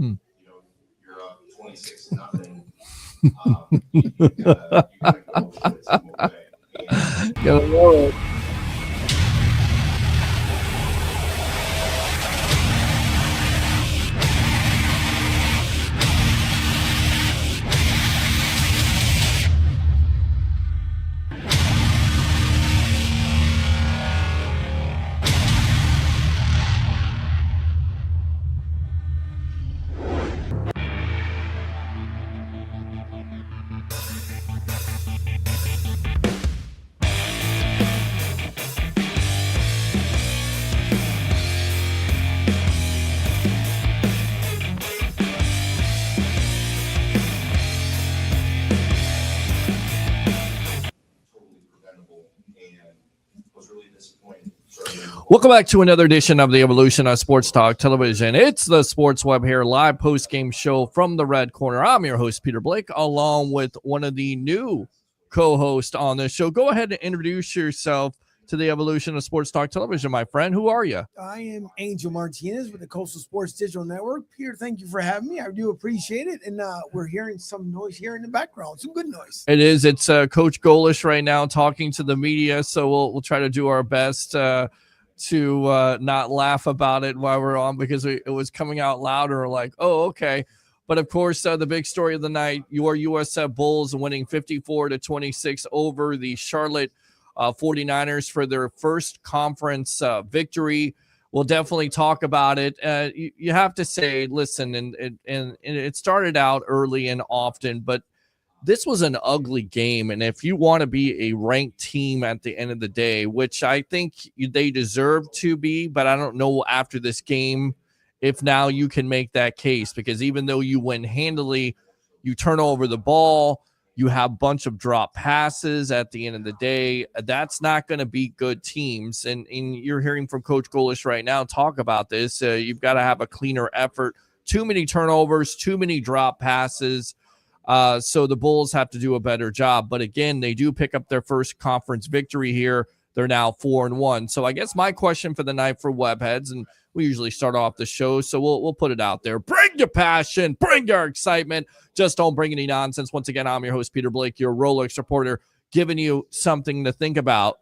you're up 26-0. You gotta go show the team away. Gotta know it. Welcome back to another edition of the Evolution of Sports Talk Television. It's the Sports Web here, live post-game show from the Red Corner. I'm your host, Peter Blake, along with one of the new co-hosts on this show. Go ahead and introduce yourself to the Evolution of Sports Talk Television, my friend. Who are you? I am Angel Martinez with the Coastal Sports Digital Network. Peter, thank you for having me. I do appreciate it. And we're hearing some noise here in the background, some good noise. It is. It's Coach Golish right now talking to the media, so we'll try to do our best to not laugh about it while we're on, because it was coming out louder, like, oh, okay. But of course, the big story of the night, your USF Bulls winning 54-26 over the Charlotte 49ers for their first conference victory. We'll definitely talk about it. You have to say, listen, and it started out early and often, but this was an ugly game, and if you want to be a ranked team at the end of the day, which I think they deserve to be, but I don't know after this game if now you can make that case, because even though you win handily, you turn over the ball, you have a bunch of drop passes at the end of the day. That's not going to beat good teams, and you're hearing from Coach Golish right now talk about this. You've got to have a cleaner effort. Too many turnovers, too many drop passes. So the Bulls have to do a better job. But again, they do pick up their first conference victory here. They're now 4-1. So I guess my question for the night for Webheads, and we usually start off the show, so we'll put it out there. Bring your passion, bring your excitement. Just don't bring any nonsense. Once again, I'm your host, Peter Blake, your Rolex reporter, giving you something to think about.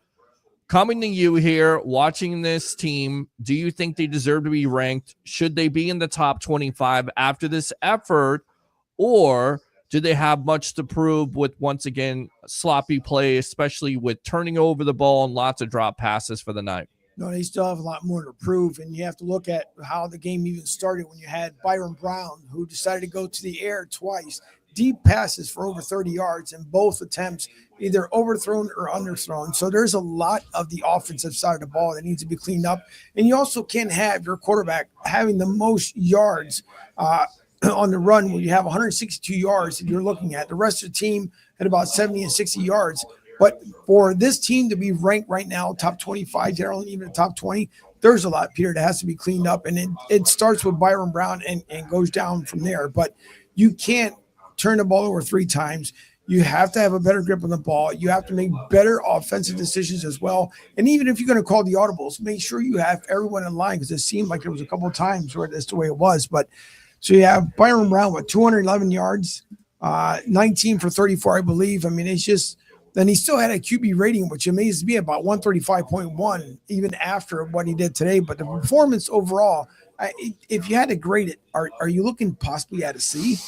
Coming to you here, watching this team, do you think they deserve to be ranked? Should they be in the top 25 after this effort? Or do they have much to prove with, once again, sloppy play, especially with turning over the ball and lots of drop passes for the night? No, they still have a lot more to prove, and you have to look at how the game even started when you had Byrum Brown, who decided to go to the air twice, deep passes for over 30 yards, and both attempts either overthrown or underthrown. So there's a lot of the offensive side of the ball that needs to be cleaned up, and you also can't have your quarterback having the most yards on the run when you have 162 yards that you're looking at. The rest of the team at about 70 and 60 yards. But for this team to be ranked right now, top 25, generally even top 20, there's a lot, Peter, that has to be cleaned up. And it starts with Byrum Brown and goes down from there. But you can't turn the ball over 3 times. You have to have a better grip on the ball. You have to make better offensive decisions as well. And even if you're going to call the audibles, make sure you have everyone in line, because it seemed like there was a couple of times where that's the way it was. But so you have Byrum Brown with 211 yards, 19 for 34, I believe. I mean, it's just – then he still had a QB rating, which amazes me, about 135.1, even after what he did today. But the performance overall, if you had to grade it, are you looking possibly at a C?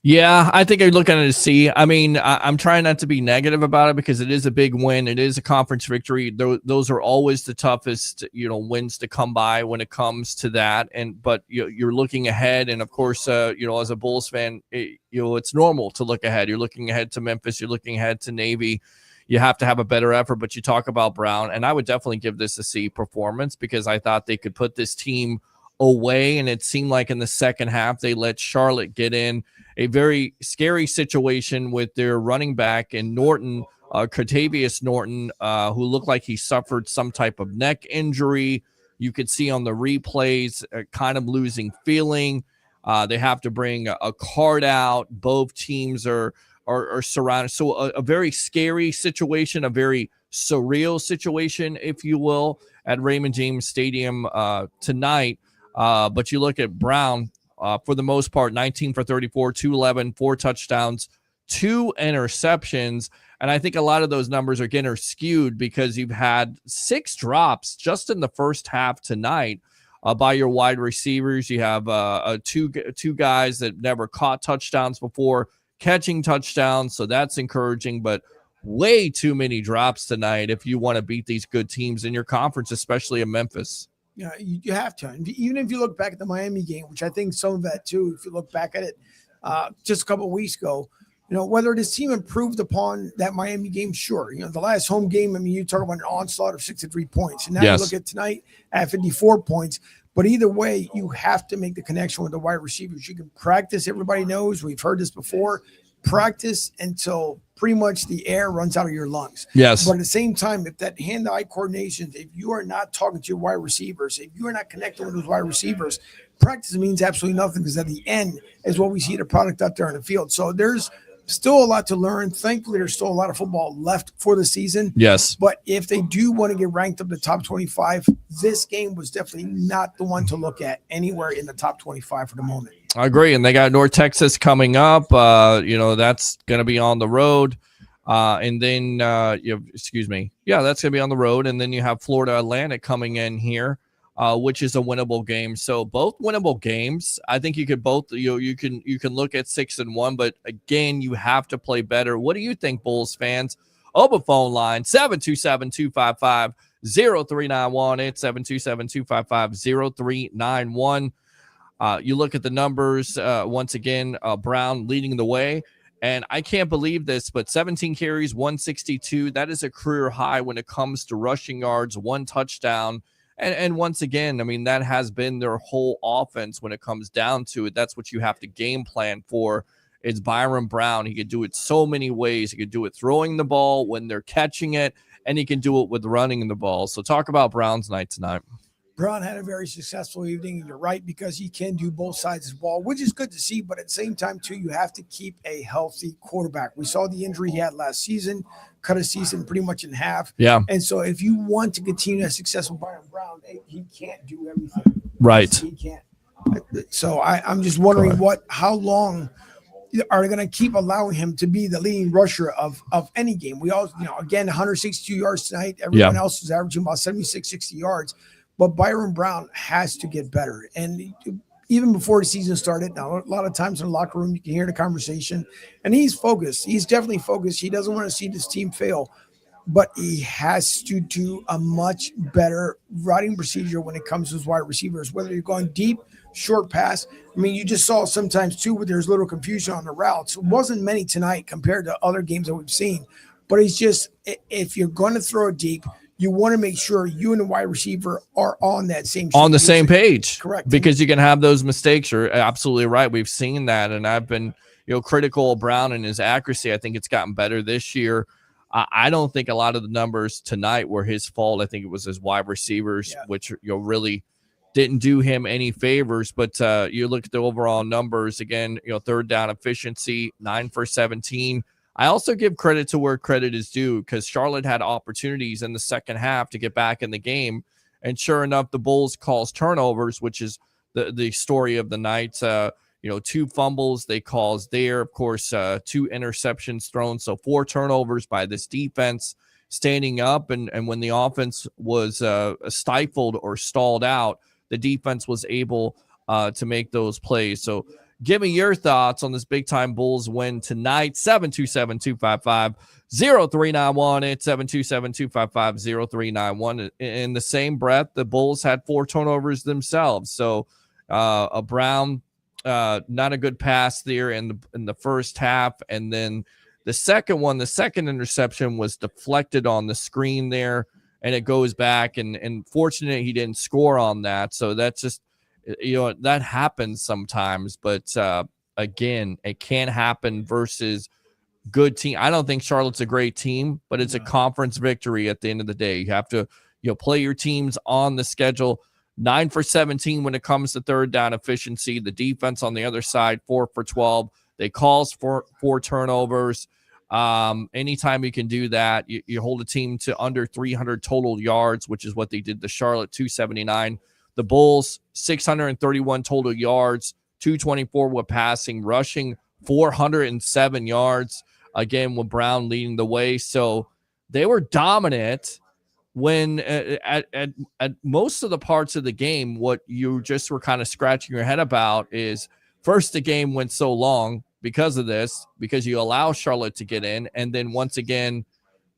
Yeah, I think I'd look at it as C. I mean, I'm trying not to be negative about it, because it is a big win. It is a conference victory. Those are always the toughest, wins to come by when it comes to that. But you're looking ahead, and of course, as a Bulls fan, it's normal to look ahead. You're looking ahead to Memphis. You're looking ahead to Navy. You have to have a better effort. But you talk about Brown, and I would definitely give this a C performance, because I thought they could put this team away, and it seemed like in the second half they let Charlotte get in a very scary situation with their running back and Norton, Cartavius Norton, who looked like he suffered some type of neck injury. You could see on the replays kind of losing feeling. They have to bring a card out. Both teams are surrounded. So a very scary situation, a very surreal situation, if you will, at Raymond James Stadium tonight. But you look at Brown, for the most part, 19 for 34, 211, 4 touchdowns, 2 interceptions. And I think a lot of those numbers, again, are skewed because you've had 6 drops just in the first half tonight by your wide receivers. You have two guys that never caught touchdowns before catching touchdowns, so that's encouraging, but way too many drops tonight if you want to beat these good teams in your conference, especially in Memphis. Yeah, you have to. And even if you look back at the Miami game, which I think some of that too, if you look back at it just a couple of weeks ago, whether this team improved upon that Miami game, sure. The last home game, I mean, you talk about an onslaught of 63 points. And now you look at tonight at 54 points. But either way, you have to make the connection with the wide receivers. You can practice. Everybody knows, we've heard this before, practice until pretty much the air runs out of your lungs. Yes. But at the same time, if that hand-eye coordination, if you are not talking to your wide receivers, if you are not connecting with those wide receivers, practice means absolutely nothing, because at the end is what we see the product out there on the field. So there's still a lot to learn. Thankfully, there's still a lot of football left for the season. Yes. But if they do want to get ranked up the top 25, this game was definitely not the one to look at anywhere in the top 25 for the moment. I agree. And they got North Texas coming up. That's going to be on the road. And then, that's going to be on the road. And then you have Florida Atlantic coming in here, which is a winnable game. So both winnable games. I think you could both, you can look at 6-1, but again, you have to play better. What do you think, Bulls fans? Open phone line 727-255-0391. It's 727-255-0391. You look at the numbers once again, Brown leading the way. And I can't believe this, but 17 carries, 162. That is a career high when it comes to rushing yards, 1 touchdown. And once again, I mean, that has been their whole offense when it comes down to it. That's what you have to game plan for. It's Byrum Brown. He could do it so many ways. He could do it throwing the ball when they're catching it, and he can do it with running the ball. So talk about Brown's night tonight. Brown had a very successful evening, and you're right, because he can do both sides of the ball, which is good to see. But at the same time, too, you have to keep a healthy quarterback. We saw the injury he had last season, cut his season pretty much in half. Yeah. And so if you want to continue that success with Byrum Brown, he can't do everything. Right. He can't. So I'm just wondering how long are they going to keep allowing him to be the leading rusher of any game? We all, again, 162 yards tonight. Everyone else is averaging about 76, 60 yards. But Byrum Brown has to get better. And even before the season started, now a lot of times in the locker room, you can hear the conversation. And he's focused. He's definitely focused. He doesn't want to see this team fail. But he has to do a much better routing procedure when it comes to his wide receivers, whether you're going deep, short pass. I mean, you just saw sometimes, too, where there's little confusion on the routes. It wasn't many tonight compared to other games that we've seen. But it's just, if you're going to throw it deep, you want to make sure you and the wide receiver are on that same page. Correct. Because you can have those mistakes. You're absolutely right. We've seen that. And I've been, critical of Brown and his accuracy. I think it's gotten better this year. I don't think a lot of the numbers tonight were his fault. I think it was his wide receivers, which really didn't do him any favors. But you look at the overall numbers again, third down efficiency, 9 for 17. I also give credit to where credit is due, because Charlotte had opportunities in the second half to get back in the game. And sure enough, the Bulls calls turnovers, which is the story of the night. 2 fumbles they caused there. Of course, 2 interceptions thrown. So 4 turnovers by this defense standing up. And when the offense was stifled or stalled out, the defense was able to make those plays. So give me your thoughts on this big-time Bulls win tonight. 727-255-0391. It's 727-255-0391. In the same breath, the Bulls had 4 turnovers themselves. So a Brown, not a good pass there in the first half. And then the second interception was deflected on the screen there, and it goes back. And fortunate he didn't score on that. So that's just, that happens sometimes, but again, it can't happen versus good team. I don't think Charlotte's a great team, but it's a conference victory at the end of the day. You have to, play your teams on the schedule. 9 for 17 when it comes to third down efficiency. The defense on the other side, 4 for 12. They calls for 4 turnovers. Anytime you can do that, you hold a team to under 300 total yards, which is what they did to Charlotte, 279. The Bulls, 631 total yards, 224 with passing, rushing 407 yards, again, with Brown leading the way. So they were dominant when at most of the parts of the game. What you just were kind of scratching your head about is, first, the game went so long because of this, because you allow Charlotte to get in. And then once again,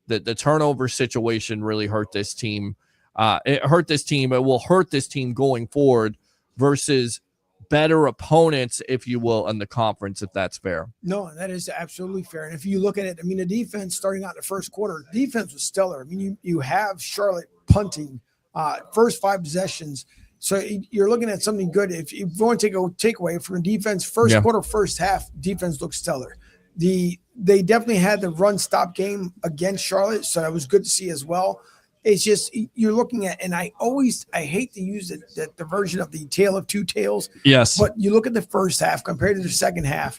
the turnover situation really hurt this team. It hurt this team. It will hurt this team going forward versus better opponents, if you will, in the conference, if that's fair. No, that is absolutely fair. And if you look at it, I mean, the defense starting out in the first quarter, defense was stellar. I mean, you have Charlotte punting first 5 possessions. So you're looking at something good. If you want to take a takeaway from the defense, first quarter, first half, defense looked stellar. They definitely had the run stop game against Charlotte, so that was good to see as well. It's just you're looking at, and I hate to use the version of the tale of two tales. Yes. But you look at the first half compared to the second half.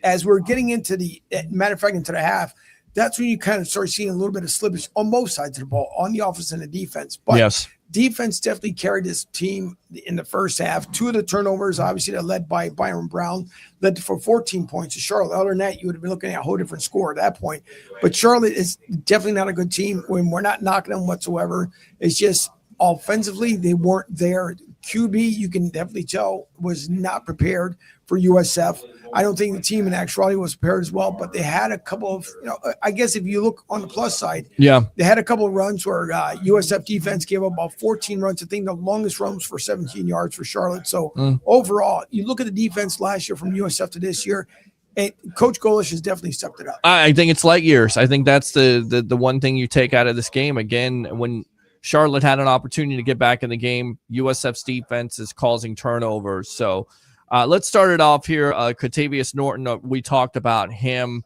As we're getting into the half, that's when you kind of start seeing a little bit of slippage on both sides of the ball, on the offense and the defense. But yes, defense definitely carried this team in the first half. 2 of the turnovers, obviously, that led by Byrum Brown, led for 14 points to Charlotte. Other than that, you would have been looking at a whole different score at that point. But Charlotte is definitely not a good team. When we're not knocking them whatsoever, it's just offensively, they weren't there. QB, you can definitely tell, was not prepared for USF. I don't think the team in actuality was prepared as well, but they had a couple of, I guess if you look on the plus side, they had a couple of runs where USF defense gave up about 14 runs. I think the longest run was for 17 yards for Charlotte. So overall, you look at the defense last year from USF to this year, and Coach Golish has definitely stepped it up. I think it's light years. I think that's the one thing you take out of this game. Again, when Charlotte had an opportunity to get back in the game, USF's defense is causing turnovers. So let's start it off here. Katavius Norton, we talked about him.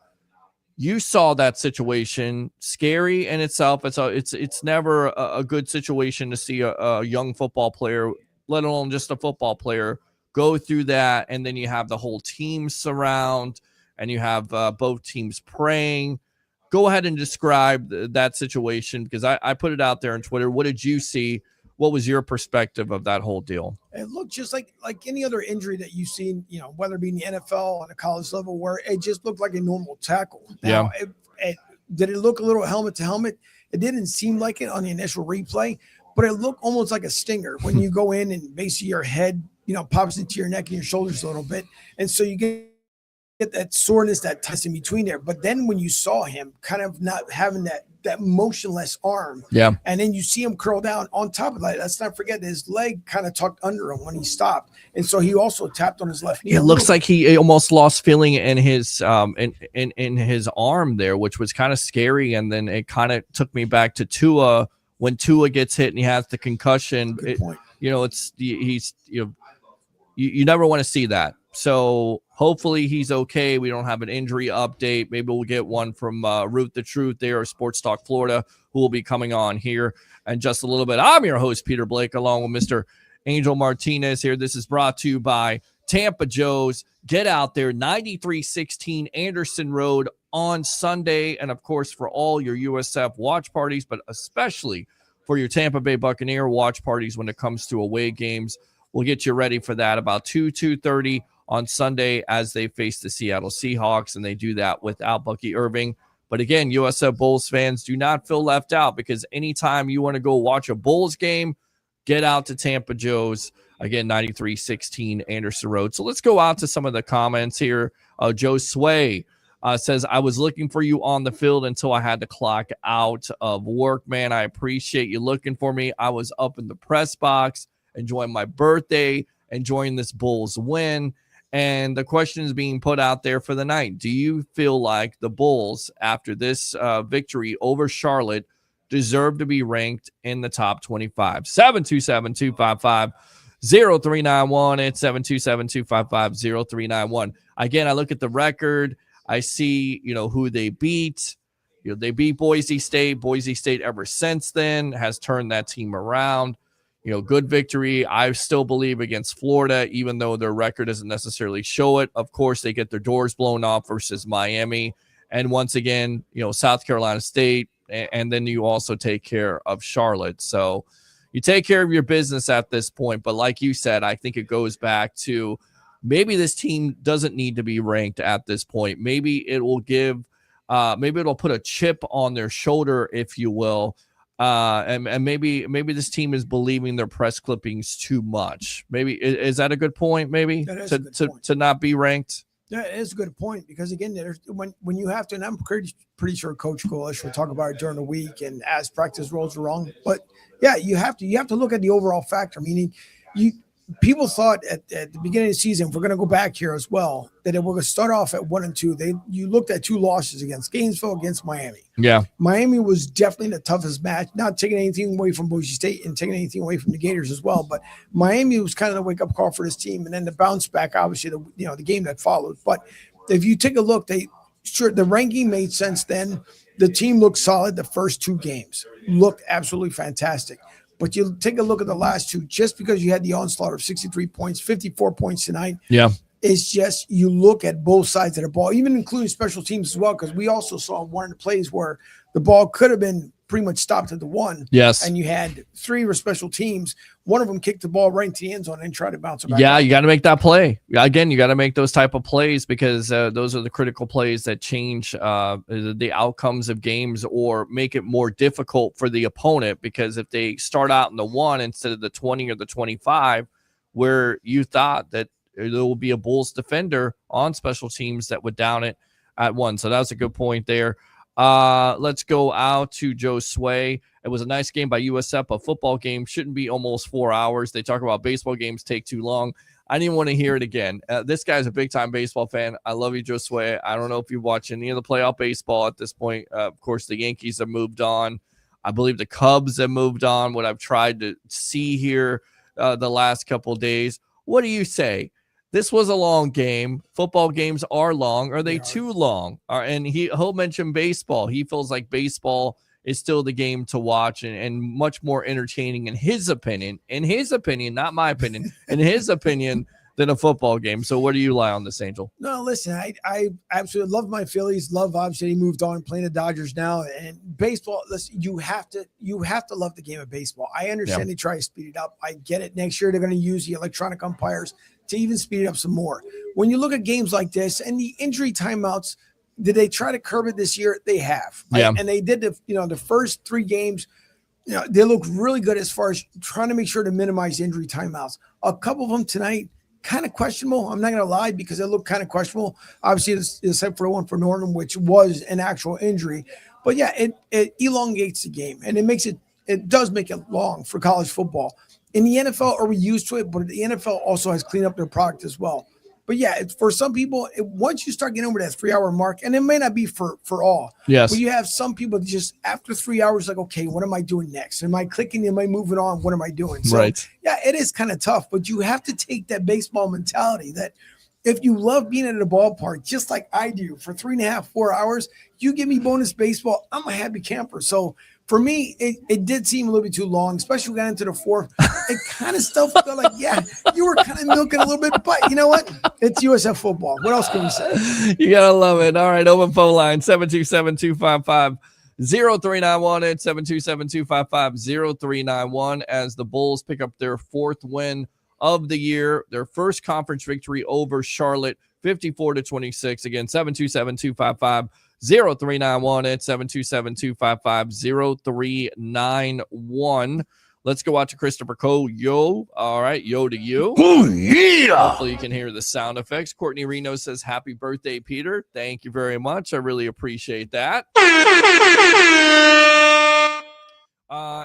You saw that situation, scary in itself. It's never a good situation to see a young football player, let alone just a football player, go through that. And then you have the whole team surround, and you have both teams praying. Go ahead and describe that situation, because I put it out there on Twitter. What did you see? What was your perspective of that whole deal? It looked just like any other injury that you've seen, whether it be in the NFL on a college level, where it just looked like a normal tackle. Now, did it look a little helmet to helmet? It didn't seem like it on the initial replay, but it looked almost like a stinger when you go in and basically your head, pops into your neck and your shoulders a little bit. And so you get that soreness, that tightness in between there. But then when you saw him kind of not having that motionless arm, and then you see him curl down on top of that, let's not forget his leg kind of tucked under him when he stopped. And so he also tapped on his left knee. It looks like he almost lost feeling in his in his arm there, which was kind of scary. And then it kind of took me back to Tua, when Tua gets hit and he has the concussion. Good point. You never want to see that. So hopefully he's okay. We don't have an injury update. Maybe we'll get one from Ruth the Truth there, or Sports Talk Florida, who will be coming on here in just a little bit. I'm your host, Peter Blake, along with Mr. Angel Martinez here. This is brought to you by Tampa Joe's. Get out there, 9316 Anderson Road on Sunday. And, of course, for all your USF watch parties, but especially for your Tampa Bay Buccaneer watch parties when it comes to away games. We'll get you ready for that about 2:30 on Sunday as they face the Seattle Seahawks, and they do that without Bucky Irving. But again, USF Bulls fans, do not feel left out, because anytime you want to go watch a Bulls game, get out to Tampa Joe's. Again, 9316 Anderson Road. So let's go out to some of the comments here. Joe Sway says, I was looking for you on the field until I had to clock out of work, man. I appreciate you looking for me. I was up in the press box enjoying my birthday, enjoying this Bulls win. And the question is being put out there for the night. Do you feel like the Bulls, after this victory over Charlotte, deserve to be ranked in the top 25? 727-255-0391. It's 727-255-0391. Again, I look at the record. I see, who they beat. They beat Boise State. Boise State ever since then has turned that team around. Good victory. I still believe against Florida, even though their record doesn't necessarily show it. Of course, they get their doors blown off versus Miami. And once again, South Carolina State. And then you also take care of Charlotte. So you take care of your business at this point. But like you said, I think it goes back to maybe this team doesn't need to be ranked at this point. Maybe it will maybe it'll put a chip on their shoulder, if you will. And maybe this team is believing their press clippings too much. Maybe is that a good point? Maybe to not be ranked. Yeah, it is a good point because again, when you have to, and I'm pretty sure Coach Golish will talk about it during the week and as practice rolls along. But yeah, you have to look at the overall factor. Meaning, people thought at the beginning of the season, if we're going to go back here as well, that we're going to start off at 1-2. You looked at 2 losses against Gainesville, against Miami. Yeah, Miami was definitely the toughest match. Not taking anything away from Boise State and taking anything away from the Gators as well, but Miami was kind of the wake up call for this team, and then the bounce back, obviously the game that followed. But if you take a look, the ranking made sense then. The team looked solid. The first 2 games looked absolutely fantastic. But you take a look at the last 2, just because you had the onslaught of 63 points, 54 points tonight. Yeah. It's just you look at both sides of the ball, even including special teams as well, because we also saw one of the plays where the ball could have been pretty much stopped at the 1. Yes. And you had 3 special teams. One of them kicked the ball right into the end zone and tried to bounce it back. Yeah, you got to make that play. Again, you got to make those type of plays because those are the critical plays that change the outcomes of games or make it more difficult for the opponent, because if they start out in the 1 instead of the 20 or the 25, where you thought that there will be a Bulls defender on special teams that would down it at 1. So that was a good point there. Let's go out to Joe Sway. It was a nice game by USF. A football game shouldn't be almost 4 hours. They talk about baseball games take too long. I didn't want to hear it again. This guy's a big-time baseball fan. I love you, Joe Sway. I don't know if you watch any of the playoff baseball at this point. Of course, the Yankees have moved on. I believe the Cubs have moved on, what I've tried to see here the last couple of days. What do you say? This was a long game. Football games are long. Are they too long? And he'll mention baseball. He feels like baseball is still the game to watch and much more entertaining in his opinion, not my opinion, in his opinion, than a football game. So what do you lie on this, Angel? No, listen, I absolutely love my Phillies. Love, obviously, he moved on playing the Dodgers now. And baseball, listen, you have to love the game of baseball. I understand they try to speed it up. I get it. Next year they're going to use the electronic umpires to even speed it up some more. When you look at games like this and the injury timeouts, did they try to curb it this year? They have. Yeah. And they did the first 3 games, they look really good as far as trying to make sure to minimize injury timeouts. A couple of them tonight, kind of questionable. I'm not going to lie, because it looked kind of questionable. Obviously, except for the one for Northern, which was an actual injury. But yeah, it elongates the game, and it does make it long for college football. In the NFL, are we used to it? But the NFL also has cleaned up their product as well. But yeah, for some people, once you start getting over that 3-hour mark, and it may not be for all. Yes. But you have some people that just after 3 hours, like, okay, what am I doing next? Am I clicking? Am I moving on? What am I doing? So, right. Yeah, it is kind of tough, but you have to take that baseball mentality that if you love being at a ballpark, just like I do, for 3.5, 4 hours, you give me bonus baseball, I'm a happy camper. So for me, it did seem a little bit too long, especially when we got into the 4th. It kind of still felt like, yeah, you were kind of milking a little bit, but you know what? It's USF football. What else can we say? You got to love it. All right, open phone line, 727-255-0391 and 727-255-0391 as the Bulls pick up their 4th win of the year, their first conference victory over Charlotte, 54-26. Again, 727-255-0391 and 727-255-0391. Let's go out to Christopher Cole. Yo. All right. Yo to you. Oh, yeah. Hopefully you can hear the sound effects. Courtney Reno says, happy birthday, Peter. Thank you very much. I really appreciate that.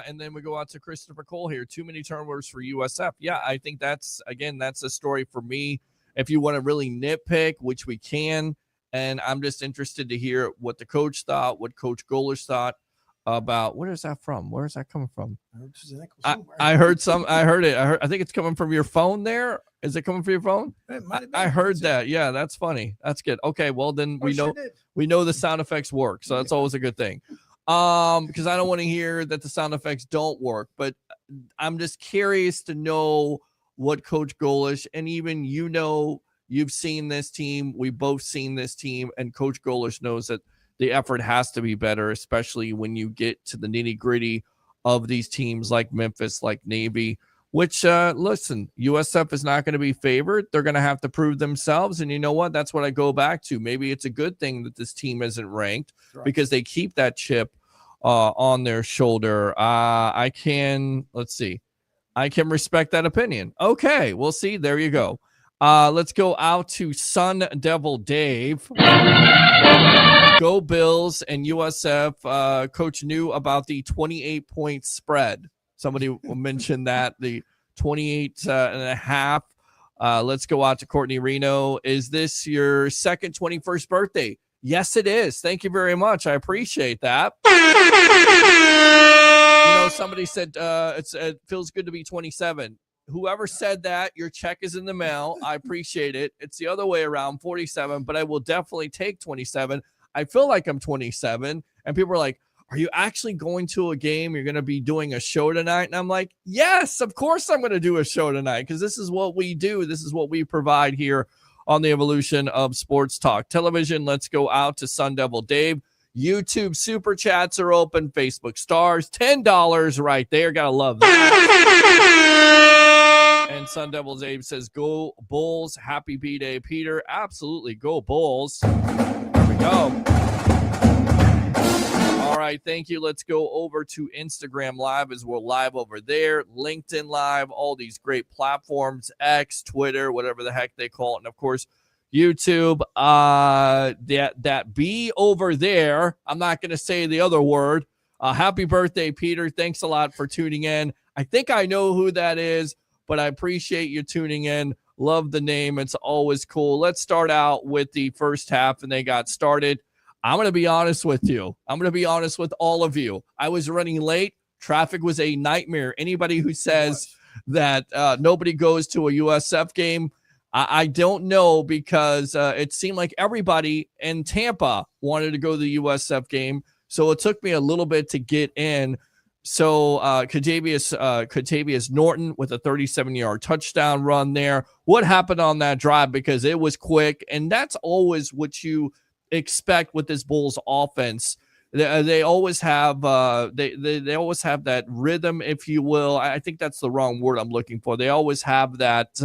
And then we go out to Christopher Cole here. Too many turnovers for USF. Yeah, I think that's a story for me. If you want to really nitpick, which we can, and I'm just interested to hear what the coach thought, what Coach Golish thought about. Where is that from? Where is that coming from? I heard it. I think it's coming from your phone there. Is it coming from your phone? I heard that. Yeah, that's funny. That's good. Okay, well then we know the sound effects work, so that's always a good thing. Because I don't want to hear that the sound effects don't work, but I'm just curious to know what Coach Golish, and even you've seen this team, we've both seen this team, and Coach Golish knows that the effort has to be better, especially when you get to the nitty-gritty of these teams like Memphis, like Navy. which, listen, USF is not going to be favored. They're going to have to prove themselves. And you know what? That's what I go back to. Maybe it's a good thing that this team isn't ranked because they keep that chip on their shoulder. I can respect that opinion. Okay, we'll see. There you go. Let's go out to Sun Devil Dave. Go Bills and USF. Coach knew about the 28-point spread. Somebody mentioned that, the 28 and a half. Let's go out to Courtney Reno. Is this your second 21st birthday? Yes, it is. Thank you very much. I appreciate that. Somebody said it feels good to be 27. Whoever said that, your check is in the mail. I appreciate it. It's the other way around, 47, but I will definitely take 27. I feel like I'm 27, and people are like, are you actually going to a game? You're going to be doing a show tonight? And I'm like, yes, of course I'm going to do a show tonight because this is what we do. This is what we provide here on the Evolution of Sports Talk Television. Let's go out to Sun Devil Dave. YouTube super chats are open. Facebook stars, $10 right there. Gotta love that. And Sun Devil Dave says, go Bulls. Happy B-Day, Peter. Absolutely. Go Bulls. There we go. All right. Thank you. Let's go over to Instagram Live as we're live over there. LinkedIn Live, all these great platforms, X, Twitter, whatever the heck they call it. And of course, YouTube, that B over there. I'm not going to say the other word. Happy birthday, Peter. Thanks a lot for tuning in. I think I know who that is, but I appreciate you tuning in. Love the name. It's always cool. Let's start out with the first half, and they got started. I'm going to be honest with you. I'm going to be honest with all of you. I was running late. Traffic was a nightmare. Anybody who says that nobody goes to a USF game, I don't know, because it seemed like everybody in Tampa wanted to go to the USF game. So it took me a little bit to get in. So Katavius Norton with a 37-yard touchdown run there. What happened on that drive? Because it was quick, and that's always what you expect with this Bulls offense. They always have they always have that rhythm, if you will. I think that's the wrong word I'm looking for. They always have that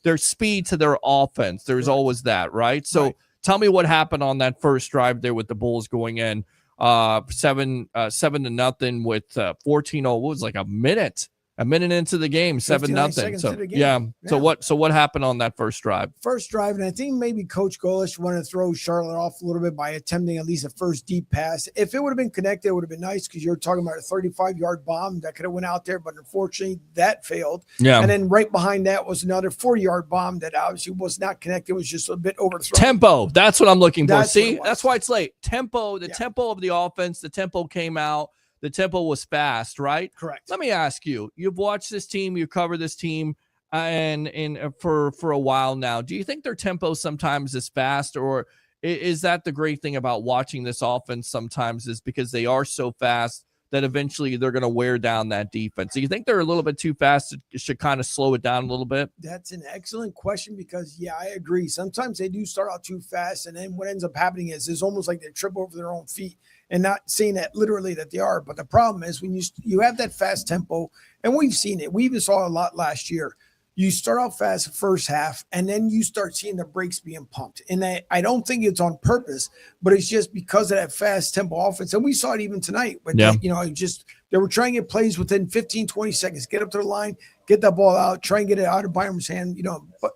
their speed to their offense. There's always that, right? So tell me what happened on that first drive there with the Bulls going in 7-0 with 14. What was like a minute into the game, 7-0. So yeah. So what happened on that first drive? And I think maybe Coach Golish wanted to throw Charlotte off a little bit by attempting at least a first deep pass. If it would have been connected, it would have been nice, because you're talking about a 35-yard bomb that could have went out there, but unfortunately that failed. Yeah. And then right behind that was another 40-yard bomb that obviously was not connected. It was just a bit overthrown. Tempo. That's what I'm looking for. See, that's why it's late. Tempo. The tempo of the offense. The tempo came out. The tempo was fast, right? Correct. Let me ask you, you've watched this team, you cover this team and for a while now. Do you think their tempo sometimes is fast, or is that the great thing about watching this offense sometimes, is because they are so fast that eventually they're going to wear down that defense? Do you think they're a little bit too fast? It should kind of slow it down a little bit? That's an excellent question, because, yeah, I agree. Sometimes they do start out too fast, and then what ends up happening is it's almost like they trip over their own feet. And not saying that literally that they are, but the problem is when you have that fast tempo, and we've seen it. We even saw a lot last year. You start out fast the first half, and then you start seeing the brakes being pumped. And I don't think it's on purpose, but it's just because of that fast tempo offense. And we saw it even tonight. But, they were trying to get plays within 15, 20 seconds, get up to the line, get that ball out, try and get it out of Byrum's hand, but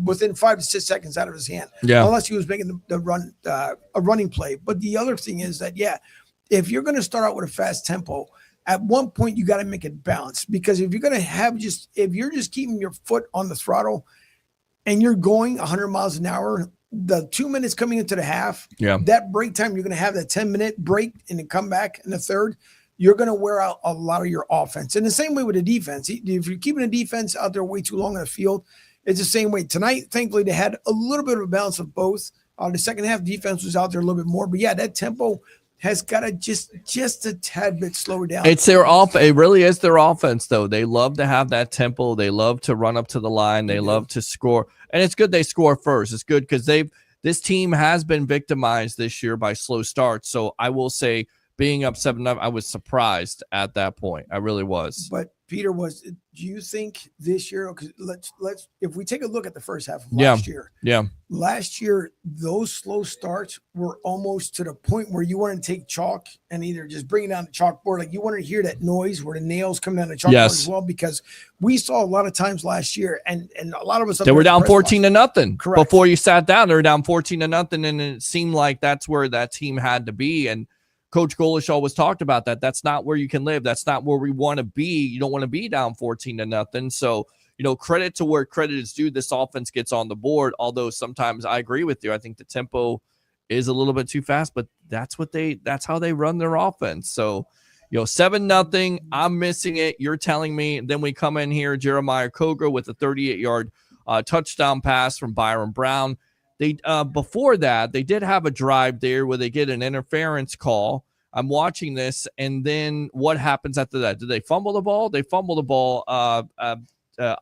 within 5 to 6 seconds out of his hand, unless he was making the run, a running play. But the other thing is that, if you're going to start out with a fast tempo, at one point you got to make it balanced, because if you're going to have if you're just keeping your foot on the throttle and you're going 100 miles an hour, the 2 minutes coming into the half, that break time, you're going to have that 10-minute break and then come back in the third. You're going to wear out a lot of your offense. And the same way with the defense. If you're keeping the defense out there way too long on the field, it's the same way. Tonight, thankfully, they had a little bit of a balance of both. The second half defense was out there a little bit more. But, that tempo has got to just a tad bit slower down. It's their it really is their offense, though. They love to have that tempo. They love to run up to the line. They love to score. And it's good they score first. It's good because this team has been victimized this year by slow starts. So I will say, being up 7-0, I was surprised at that point. I really was. But Peter, do you think this year? Because let's if we take a look at the first half of Yeah. last year, those slow starts were almost to the point where you want to take chalk and either just bring it down the chalkboard, like you want to hear that noise where the nails come down the chalkboard as well. Because we saw a lot of times last year, and a lot of us they were down 14-0 Correct. before you sat down. They were down 14-0, and it seemed like that's where that team had to be. And Coach Golish always talked about that. That's not where you can live. That's not where we want to be. You don't want to be down 14-0. So, credit to where credit is due. This offense gets on the board. Although sometimes I agree with you. I think the tempo is a little bit too fast, but that's how they run their offense. So, 7-0. I'm missing it. You're telling me. And then we come in here, Jeremiah Koger with a 38-yard touchdown pass from Byrum Brown. They before that, they did have a drive there where they get an interference call. I'm watching this, and then what happens after that? Did they fumble the ball? They fumble the ball.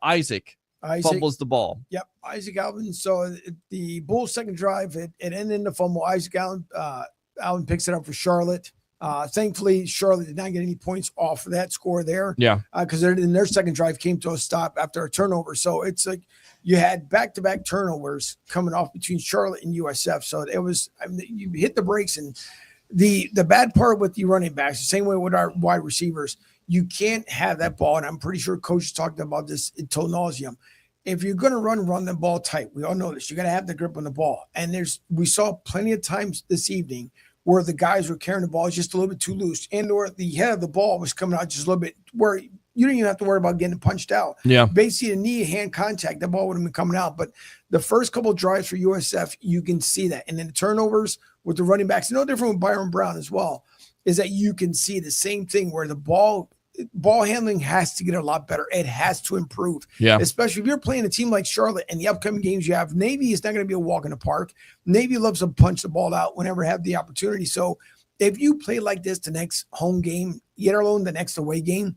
Isaac fumbles the ball. Yep, Isaac Alvin. So the Bulls' second drive, it ended in the fumble. Isaac Alvin picks it up for Charlotte. Thankfully, Charlotte did not get any points off of that score there. Yeah, because their second drive came to a stop after a turnover. So it's like you had back-to-back turnovers coming off between Charlotte and USF. So it was, you hit the brakes. And the bad part with the running backs, the same way with our wide receivers, you can't have that ball. And I'm pretty sure Coach talked about this until nauseum. If you're going to run the ball tight, we all know this. You got to have the grip on the ball. And we saw plenty of times this evening where the guys were carrying the ball just a little bit too loose, and or the head of the ball was coming out just a little bit where you didn't even have to worry about getting punched out. Yeah. Basically, the knee hand contact, the ball would have been coming out. But the first couple of drives for USF, you can see that. And then the turnovers with the running backs, no different with Byrum Brown as well, is that you can see the same thing where the ball handling has to get a lot better. It has to improve. Yeah. Especially if you're playing a team like Charlotte and the upcoming games you have. Navy is not going to be a walk in the park. Navy loves to punch the ball out whenever have the opportunity. So if you play like this the next home game, yet alone the next away game,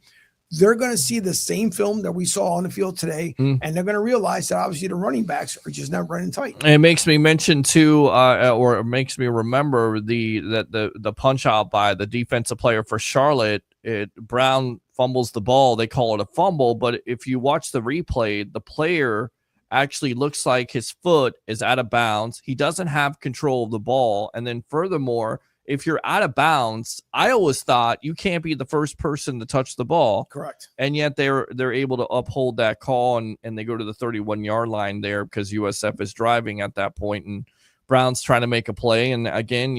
they're going to see the same film that we saw on the field today, and they're going to realize that obviously the running backs are just not running tight. And it makes me mention too, or it makes me remember the punch out by the defensive player for Charlotte. Brown fumbles the ball. They call it a fumble, but if you watch the replay, the player actually looks like his foot is out of bounds. He doesn't have control of the ball, and then furthermore, if you're out of bounds, I always thought you can't be the first person to touch the ball. Correct. And yet they're able to uphold that call, and they go to the 31-yard line there because USF is driving at that point, and Brown's trying to make a play. And again,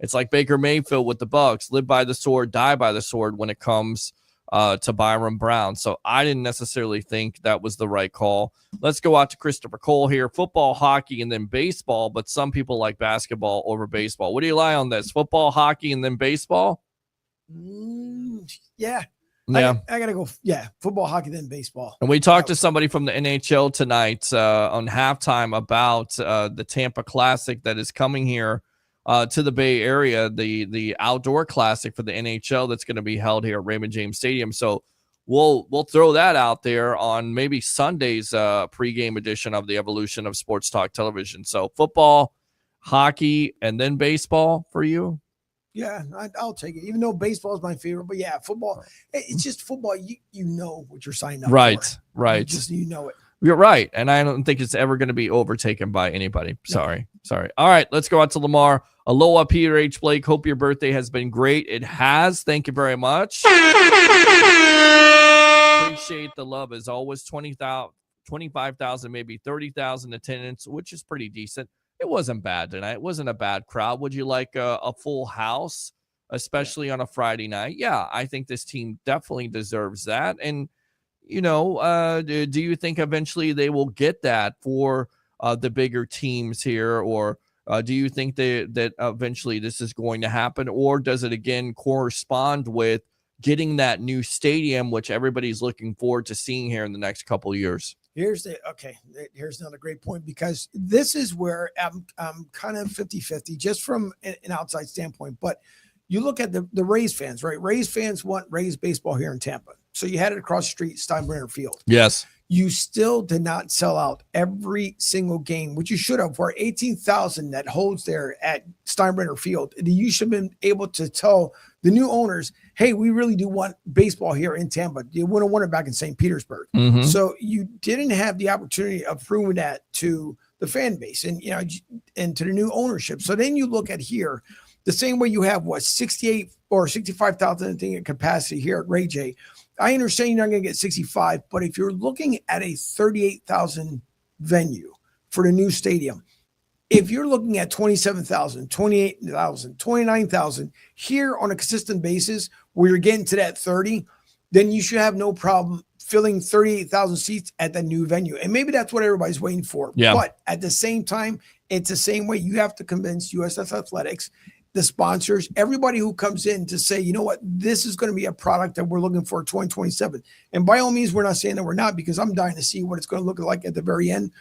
it's like Baker Mayfield with the Bucs, live by the sword, die by the sword when it comes to Byrum Brown. So I didn't necessarily think that was the right call. Let's go out to Christopher Cole here. Football, hockey, and then baseball, but some people like basketball over baseball. What do you lie on this? Football, hockey, and then baseball? Yeah. Yeah. I got to go. Yeah. Football, hockey, then baseball. And we talked to somebody from the NHL tonight on halftime about the Tampa Classic that is coming here to the Bay Area, the outdoor classic for the NHL that's going to be held here at Raymond James Stadium. So we'll throw that out there on maybe Sunday's pregame edition of the Evolution of Sports Talk Television. So football, hockey, and then baseball for you? Yeah, I'll take it. Even though baseball is my favorite, but yeah, football. It's just football. You know what you're signing up for. Right. You know it. You're right, and I don't think it's ever going to be overtaken by anybody. Sorry. All right, let's go out to Lamar. Aloha, Peter H. Blake. Hope your birthday has been great. It has. Thank you very much. Appreciate the love as always. 25,000, maybe 30,000 attendance, which is pretty decent. It wasn't bad tonight. It wasn't a bad crowd. Would you like a full house, especially on a Friday night? Yeah, I think this team definitely deserves that. And, do you think eventually they will get that for the bigger teams here? Or do you think that eventually this is going to happen? Or does it, again, correspond with getting that new stadium, which everybody's looking forward to seeing here in the next couple of years? Here's another great point, because this is where I'm kind of 50-50 just from an outside standpoint. But you look at the Rays fans, right? Rays fans want Rays baseball here in Tampa. So you had it across the street, Steinbrenner Field. Yes. You still did not sell out every single game, which you should have. For 18,000 that holds there at Steinbrenner Field, you should have been able to tell the new owners, hey, we really do want baseball here in Tampa. You wouldn't want it back in St. Petersburg. Mhm. So you didn't have the opportunity of proving that to the fan base and, and to the new ownership. So then you look at here, the same way you have 68 or 65,000 thing at capacity here at Ray J. I understand you're not going to get 65, but if you're looking at a 38,000 venue for the new stadium, if you're looking at 27,000, 28,000, 29,000 here on a consistent basis where you're getting to that 30, then you should have no problem filling 38,000 seats at the new venue. And maybe that's what everybody's waiting for. Yeah. But at the same time, it's the same way you have to convince USF Athletics, the sponsors, everybody who comes in to say, you know what, this is going to be a product that we're looking for 2027. And by all means, we're not saying that we're not, because I'm dying to see what it's going to look like at the very end.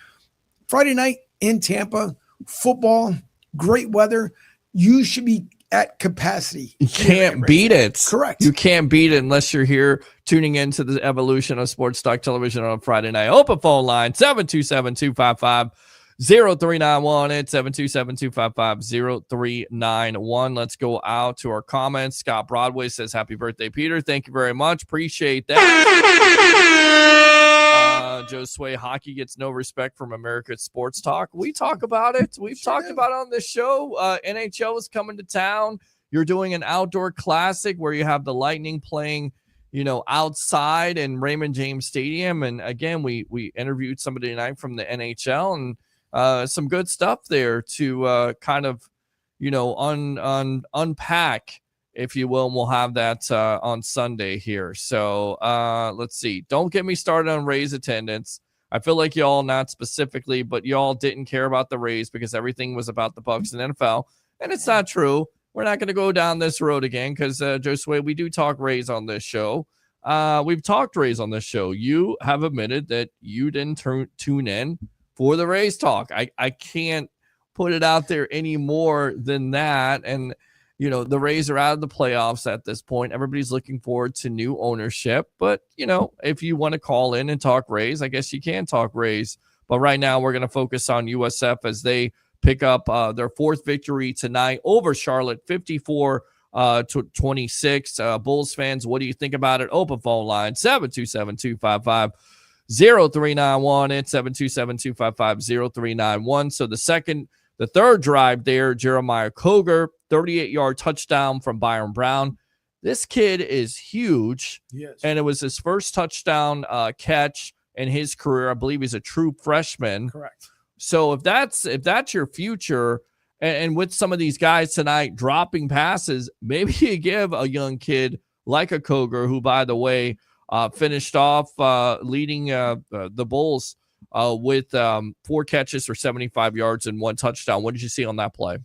Friday night in Tampa, football, great weather. You should be at capacity. You can't beat it. Correct. You can't beat it unless you're here tuning into the evolution of sports talk television on Friday night. Open phone line 727-255-0391. It's 727-255-0391. Let's go out to our comments. Scott Broadway says, happy birthday, Peter. Thank you very much. Appreciate that. Joe Sway, hockey gets no respect from America's sports talk. We talk about it. We've talked about it on this show. NHL is coming to town. You're doing an outdoor classic where you have the Lightning playing, outside in Raymond James Stadium. And again, we interviewed somebody tonight from the NHL, and some good stuff there to kind of, unpack, if you will, and we'll have that on Sunday here. So let's see. Don't get me started on Rays attendance. I feel like y'all, not specifically, but y'all didn't care about the Rays because everything was about the Bucs and NFL. And it's not true. We're not going to go down this road again because, Joe Sway, we do talk Rays on this show. We've talked Rays on this show. You have admitted that you didn't tune in for the Rays talk. I can't put it out there any more than that. And the Rays are out of the playoffs at this point. Everybody's looking forward to new ownership. But, if you want to call in and talk Rays, I guess you can talk Rays. But right now we're going to focus on USF as they pick up their fourth victory tonight over Charlotte, 54-26. Bulls fans, what do you think about it? Open phone line, 727-255-0391. It's 727-255-0391. So the third drive there, Jeremiah Koger, 38-yard touchdown from Byrum Brown. This kid is huge. Yes. And it was his first touchdown catch in his career. I believe he's a true freshman. Correct. So if that's your future, and with some of these guys tonight dropping passes, maybe you give a young kid like a Koger, who, by the way, finished off leading the Bulls with 4 catches for 75 yards and 1 touchdown. What did you see on that play?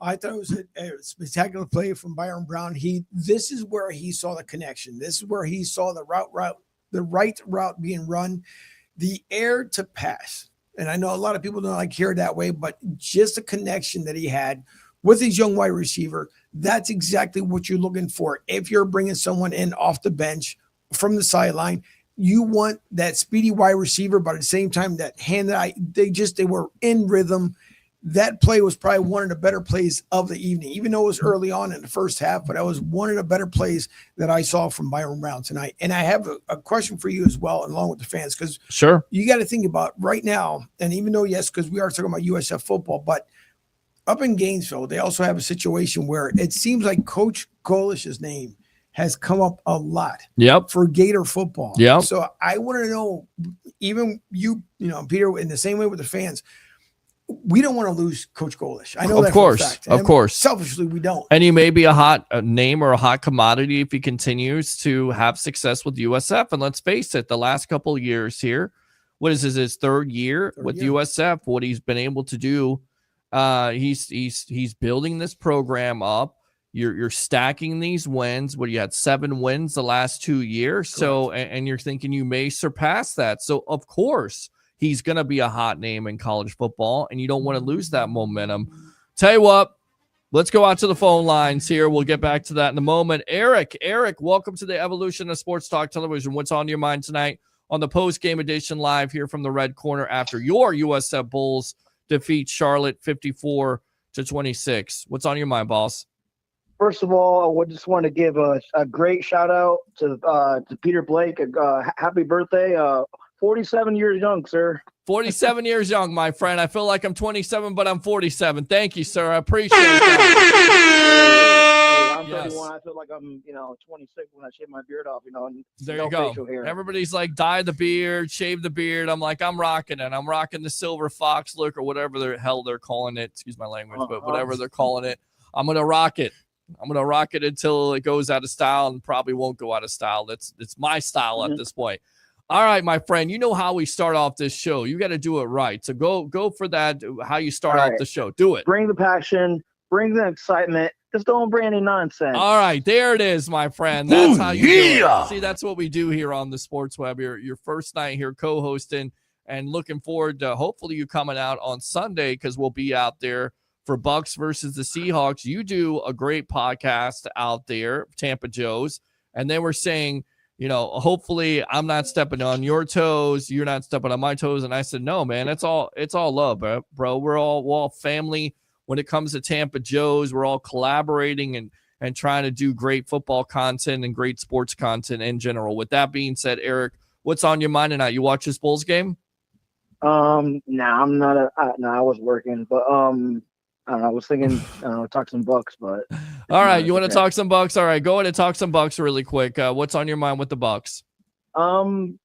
I thought it was a spectacular play from Byrum Brown. This is where he saw the connection. This is where he saw the right route being run, the air to pass. And I know a lot of people don't like hear it that way, but just the connection that he had with his young wide receiver, that's exactly what you're looking for. If you're bringing someone in off the bench from the sideline, you want that speedy wide receiver, but at the same time, that hand that they were in rhythm. That play was probably one of the better plays of the evening, even though it was early on in the first half, but that was one of the better plays that I saw from Byrum Brown tonight. And I have a question for you as well, along with the fans, because sure, you got to think about right now, and even though, yes, because we are talking about USF football, but up in Gainesville, they also have a situation where it seems like Coach Golish's name has come up a lot. Yep. For Gator football. Yep. So I want to know, even you, Peter, in the same way with the fans, we don't want to lose Coach Golish. I know that for a fact. Of course. Selfishly, we don't. And he may be a hot name or a hot commodity if he continues to have success with USF. And let's face it, the last couple of years here, what is his third year with USF? What he's been able to do, he's building this program up. You're stacking these wins. What, you had 7 wins the last 2 years. Correct. So, and you're thinking you may surpass that. So, of course, he's going to be a hot name in college football, and you don't want to lose that momentum. Tell you what, let's go out to the phone lines here. We'll get back to that in a moment. Eric, welcome to the evolution of Sports Talk Television. What's on your mind tonight on the post-game edition live here from the Red Corner after your USF Bulls defeat Charlotte 54-26? What's on your mind, boss? First of all, I would just want to give a great shout out to Peter Blake. Happy birthday. 47 years young, sir. 47 years young, my friend. I feel like I'm 27, but I'm 47. Thank you, sir. I appreciate that. Hey, I'm 31. I feel like I'm, 26 when I shave my beard off, and there no you go. facial hair. Everybody's like, dye the beard, shave the beard. I'm like, I'm rocking it. I'm rocking the silver fox look or whatever the hell they're calling it. Excuse my language, but whatever they're calling it, I'm going to rock it. I'm going to rock it until it goes out of style, and probably won't go out of style. It's my style at this point. All right, my friend, you know how we start off this show. You got to do it right. So go for that, how you start off the show. Do it. Bring the passion. Bring the excitement. Just don't bring any nonsense. All right, there it is, my friend. That's how you do it. See, that's what we do here on the Sports Web. Your first night here co-hosting, and looking forward to hopefully you coming out on Sunday, because we'll be out there for Bucks versus the Seahawks. You do a great podcast out there, Tampa Joe's, and they were saying, hopefully I'm not stepping on your toes, you're not stepping on my toes. And I said, no, man, it's all love, bro. We're all family when it comes to Tampa Joe's. We're all collaborating and trying to do great football content and great sports content in general. With that being said, Eric, what's on your mind tonight? You watch this Bulls game? I'm not. I was working, but I don't know. I was thinking, talk some Bucks, but all right, you want to talk some Bucks? All right, go ahead and talk some Bucks really quick. What's on your mind with the Bucks? Both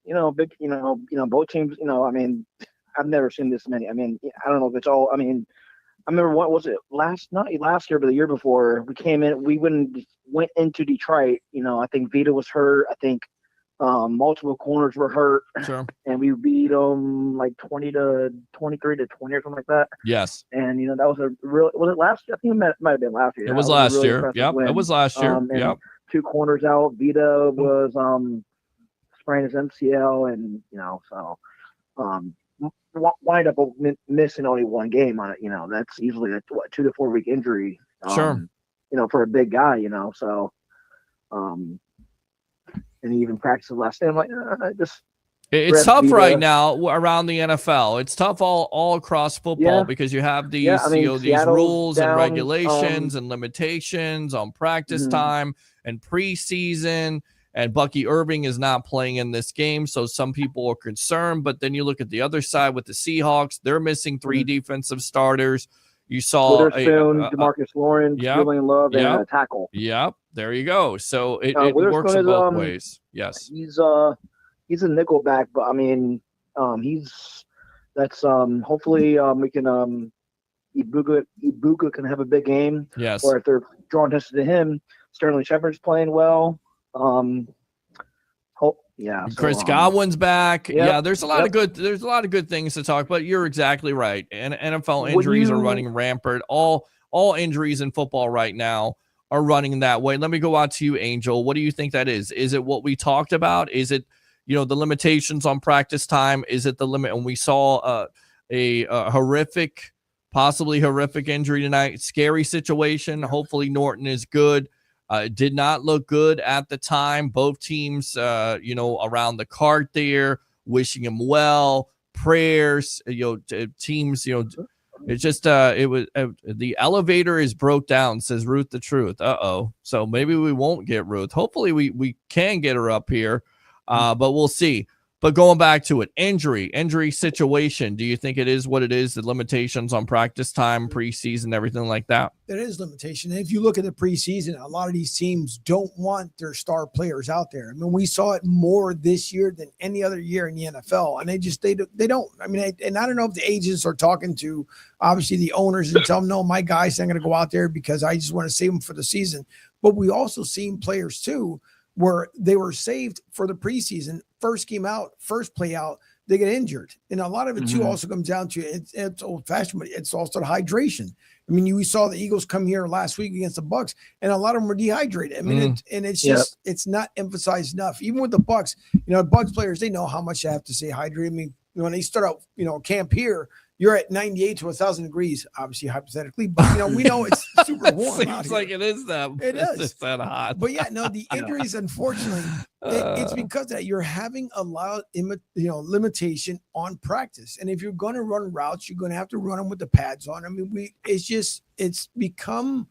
teams. I mean, I've never seen this many. I mean, I don't know if it's all. I mean, I remember what was it last year, but the year before we came in, we went into Detroit. I think Vita was hurt. I think multiple corners were hurt. Sure. And we beat them like 20-23 to 20 or something like that. Yes. And that was was it last year? I think it might have been last year. It was last year. Yep. It was last year. Yep. 2 corners out. Vita was sprained his MCL, and wind up missing only one game on it. That's usually a 2 to 4 week injury. Sure. For a big guy. So. And he even practiced last day. I'm like, it's tough right now around the NFL. It's tough all across football because you have these these rules and regulations and limitations on practice time and preseason. And Bucky Irving is not playing in this game, so some people are concerned. But then you look at the other side with the Seahawks; they're missing 3 defensive starters. You saw DeMarcus Lawrence, Julian Love, and a tackle. Yep, there you go. So it works in both ways. Yes, he's a nickelback, but I mean, hopefully we can Ibuka can have a big game. Yes, or if they're drawing attention to him, Sterling Shepard's playing well. Chris Godwin's back. Yep. Yeah, there's a lot of good things to talk about. You're exactly right. And NFL injuries are running rampant. All injuries in football right now are running that way. Let me go out to you, Angel. What do you think that is? Is it what we talked about? Is it the limitations on practice time? Is it the limit? And we saw a possibly horrific injury tonight. Scary situation. Hopefully Norton is good. Did not look good at the time. Both teams, around the cart there, wishing him well, prayers, teams, it's just, it was, the elevator is broke down, says Ruth the Truth. So maybe we won't get Ruth. Hopefully we can get her up here, but we'll see. But going back to it, injury situation, do you think it is what it is, the limitations on practice time, preseason, everything like that? There is limitation. And if you look at the preseason, a lot of these teams don't want their star players out there. I mean, we saw it more this year than any other year in the NFL. And they don't. I mean, and I don't know if the agents are talking to, obviously, the owners and tell them, no, my guys aren't going to go out there because I just want to save them for the season. But we also seen players, too, where they were saved for the preseason, first game out, first play out, they get injured. And a lot of it, too, also comes down to it's old-fashioned, but it's also hydration. I mean, we saw the Eagles come here last week against the Bucks, and a lot of them were dehydrated. I mean, it's just it's not emphasized enough. Even with the Bucks, Bucks players, they know how much they have to stay hydrated. I mean, when they start out, camp here, you're at 98 to 1,000 degrees, obviously hypothetically, but we know it's super warm out here. Like it is that. It is. It's that hot. But the injuries, unfortunately, it's because that you're having a lot of limitation on practice. And if you're going to run routes, you're going to have to run them with the pads on. I mean, it's become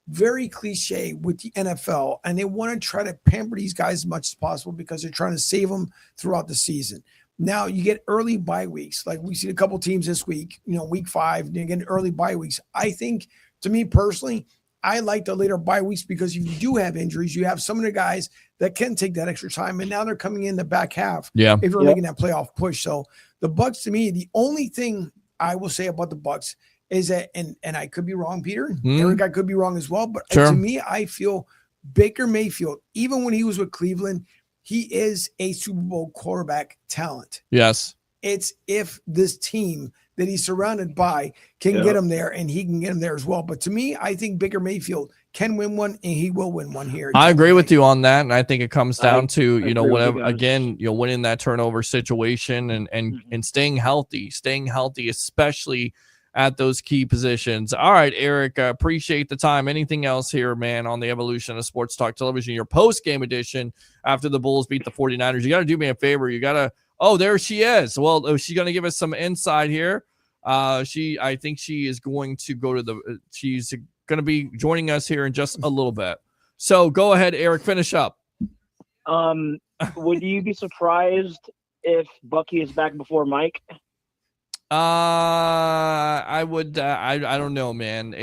very cliche with the NFL, and they want to try to pamper these guys as much as possible because they're trying to save them throughout the season. Now you get early bye weeks, like we see a couple teams this week, week 5, you get early bye weeks. I think, to me personally, I like the later bye weeks because if you do have injuries, you have some of the guys that can take that extra time, and now they're coming in the back half. Yeah, if you're making that playoff push. So the Bucs, to me, the only thing I will say about the Bucs is that, and I could be wrong, Peter. Eric, I could be wrong as well. But to me, I feel Baker Mayfield, even when he was with Cleveland, he is a Super Bowl quarterback talent. Yes. It's if this team that he's surrounded by can get him there, and he can get him there as well. But to me, I think Baker Mayfield can win one, and he will win one here. I agree with you on that, and I think it comes down to whatever. Again, winning that turnover situation and staying healthy, especially at those key positions. All right, Eric, appreciate the time. Anything else here, man, on the evolution of Sports Talk Television, your post-game edition after the Bulls beat the 49ers? You got to do me a favor. You got to – oh, there she is. Well, she's going to give us some insight here. I think she is going to go to she's going to be joining us here in just a little bit. So go ahead, Eric, finish up. Would you be surprised if Bucky is back before Mike? I would. I don't know, man.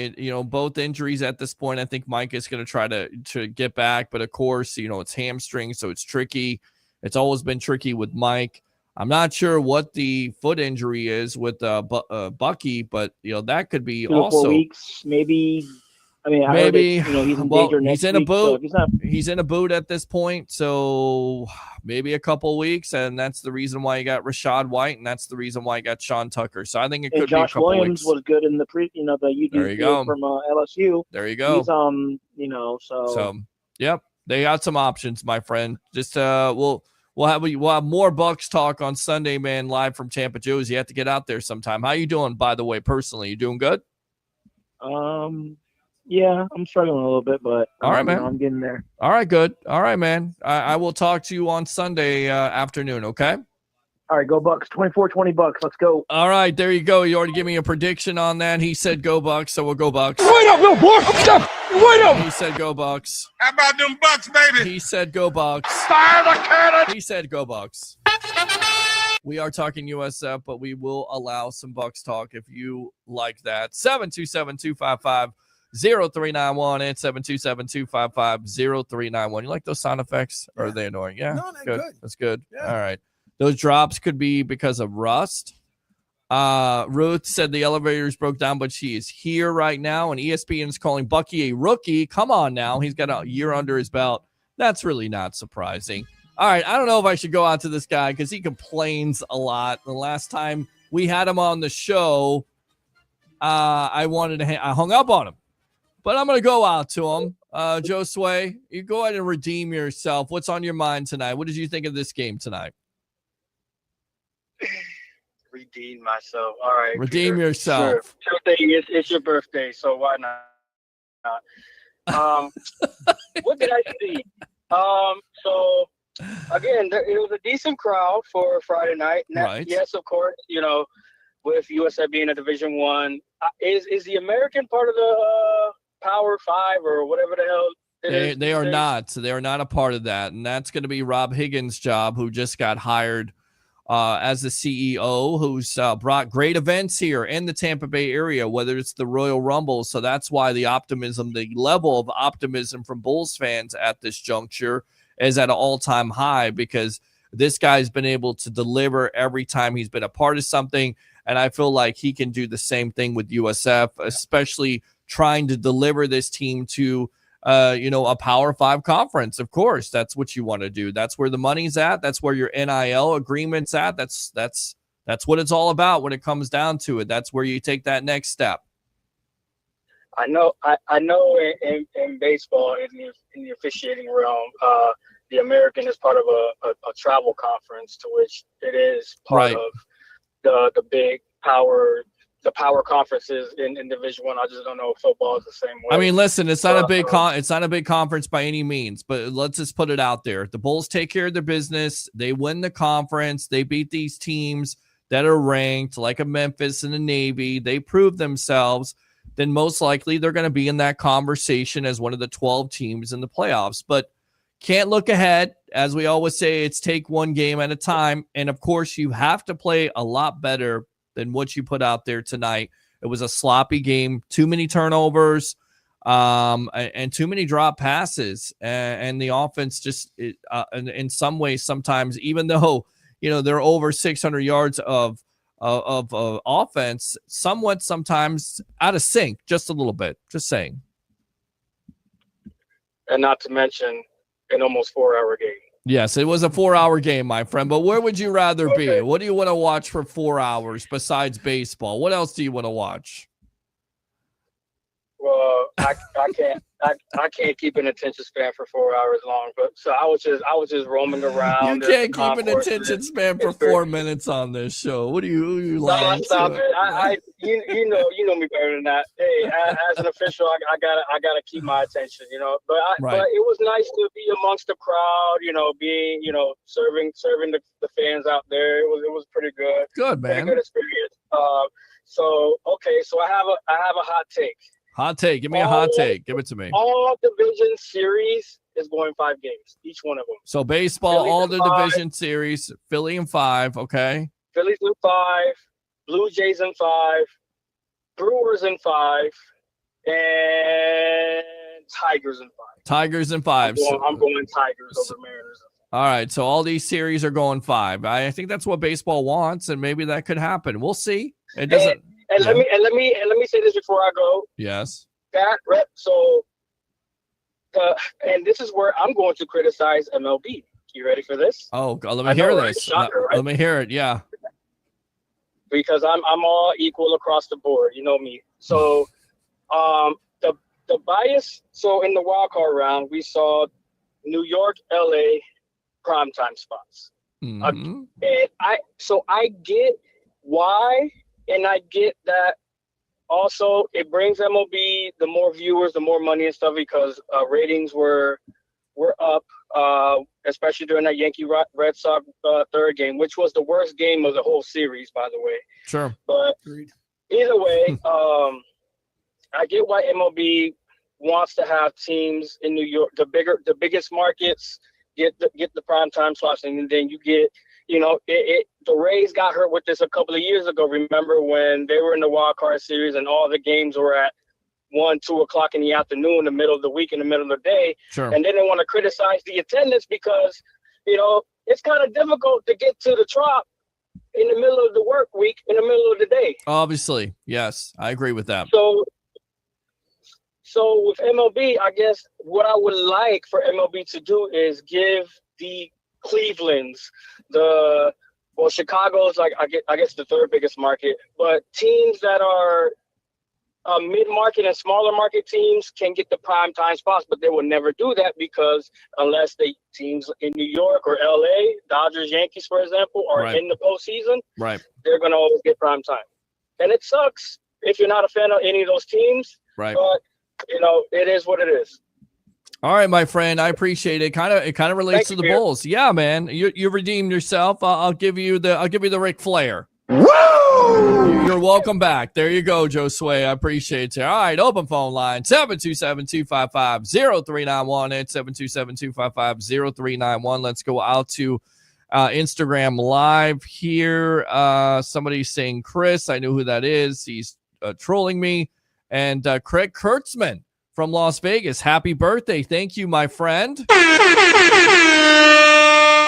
Both injuries at this point. I think Mike is going to try to get back, but of course, it's hamstring, so it's tricky. It's always been tricky with Mike. I'm not sure what the foot injury is with Bucky, but that could be 2 to 4 weeks, maybe. I mean, maybe he's in danger next he's in a week, boot. So he's in a boot at this point, so maybe a couple weeks, and that's the reason why you got Rashad White, and that's the reason why you got Sean Tucker. So I think it could be a couple Williams weeks. Was good in the There you go. from LSU. There you go. He's So yep, they got some options, my friend. Just we'll have more Bucks talk on Sunday, man, live from Tampa. Joe's. You have to get out there sometime. How you doing, by the way, personally? You doing good? Yeah, I'm struggling a little bit, but all right, man. I'm getting there. All right, good. All right, man. I will talk to you on Sunday afternoon, okay? All right, go Bucks. 24-20 Bucks. Let's go. All right, there you go. You already gave me a prediction on that. He said go Bucks, so we'll go Bucks. Wait up, little boy. Wait up. He said go Bucks. How about them Bucks, baby? He said go Bucks. Fire the cannon. He said go Bucks. We are talking USF, but we will allow some Bucks talk if you like that. 727-255-0391 and 727-255-0391. You like those sound effects? Or are they annoying? Yeah. No, they're good. That's good. Yeah. All right. Those drops could be because of rust. Ruth said the elevators broke down, but she is here right now. And ESPN is calling Bucky a rookie. Come on now. He's got a year under his belt. That's really not surprising. All right. I don't know if I should go out to this guy because he complains a lot. The last time we had him on the show, I hung up on him. But I'm going to go out to him. Joe Sway, you go ahead and redeem yourself. What's on your mind tonight? What did you think of this game tonight? Redeem myself. All right. Redeem Peter. yourself. Sure. It's your birthday, so why not? What did I see? So again, it was a decent crowd for Friday night. Now, right. Yes, of course. With USF being a Division I, is the American part of the Power 5 or whatever the hell? They are not. So they are not a part of that, and that's going to be Rob Higgins' job, who just got hired as the CEO, who's brought great events here in the Tampa Bay area, whether it's the Royal Rumble. So that's why the level of optimism from Bulls fans at this juncture is at an all-time high, because this guy's been able to deliver every time he's been a part of something. And I feel like he can do the same thing with USF, especially trying to deliver this team to a Power 5 conference. Of course, that's what you want to do. That's where the money's at. That's where your NIL agreement's at. That's what it's all about when it comes down to it. That's where you take that next step. I know in baseball, in the officiating realm, the American is part of a travel conference, to which it is part of the big power. The power conferences in Division I. I just don't know if football is the same way. I mean, listen, it's not a big it's not a big conference by any means, but let's just put it out there. The Bulls take care of their business. They win the conference. They beat these teams that are ranked, like a Memphis and a Navy. They prove themselves. then most likely they're going to be in that conversation as one of the 12 teams in the playoffs. But can't look ahead. As we always say, it's take one game at a time. And of course, you have to play a lot better than what you put out there tonight. It was a sloppy game, too many turnovers, and too many drop passes. And the offense just, in some ways, sometimes, even though, they're over 600 yards of offense, sometimes out of sync, just a little bit. Just saying. And not to mention an almost 4-hour game. Yes, it was a 4-hour game, my friend. But where would you rather be? What do you want to watch for 4 hours besides baseball? What else do you want to watch? Well, I can't keep an attention span for 4 hours long. But so I was just roaming around. You can't keep an attention span for 4 minutes on this show. What are you lying? Stop it! You know me better than that. Hey, as an official, I gotta keep my attention. But it was nice to be amongst the crowd. Being serving the fans out there. It was pretty good. Good, man. Pretty good experience. So I have a hot take. Hot take. Give me a hot take. Give it to me. All division series is going 5 games, each one of them. So baseball, Phillies all in the 5. division series, Philly in 5, okay? Phillies in 5, Blue Jays in 5, Brewers in 5, and Tigers in 5. Tigers in 5. I'm going Tigers over Mariners. All right, so all these series are going 5. I think that's what baseball wants, and maybe that could happen. We'll see. It doesn't. And let me say this before I go. Yes. And this is where I'm going to criticize MLB. You ready for this? Oh, let me hear this. Shocker, right? Let me hear it. Yeah. Because I'm all equal across the board. You know me. So, the bias. So in the wild card round, we saw New York, LA, primetime spots. Mm-hmm. And I get why. And I get that also it brings MLB the more viewers, the more money and stuff because ratings were up, especially during that Yankee Red Sox third game, which was the worst game of the whole series, by the way. Sure. But either way, I get why MLB wants to have teams in New York, the biggest markets get the primetime slots, and then you get. The Rays got hurt with this a couple of years ago. Remember when they were in the wild card series and all the games were at 1, 2 o'clock in the afternoon, in the middle of the week, in the middle of the day. Sure. And then they want to criticize the attendance because, it's kind of difficult to get to the Trop in the middle of the work week, in the middle of the day. Obviously. Yes, I agree with that. So with MLB, I guess what I would like for MLB to do is give the Cleveland's, Chicago's like I guess the third biggest market, but teams that are mid-market and smaller market teams can get the prime time spots, but they will never do that because unless the teams in New York or LA, Dodgers, Yankees, for example, are in the postseason, they're going to always get prime time. And it sucks if you're not a fan of any of those teams, but it is what it is. All right, my friend, I appreciate it. It kind of relates to the Bulls. Yeah, man, you redeemed yourself. I'll give you the Ric Flair. Woo! You're welcome back. There you go, Joe Sway. I appreciate it. All right, open phone line 727-255-0391 and 727-255-0391. Let's go out to Instagram Live here. Somebody's saying Chris. I know who that is. He's trolling me. And Craig Kurtzman from Las Vegas. Happy birthday. Thank you, my friend.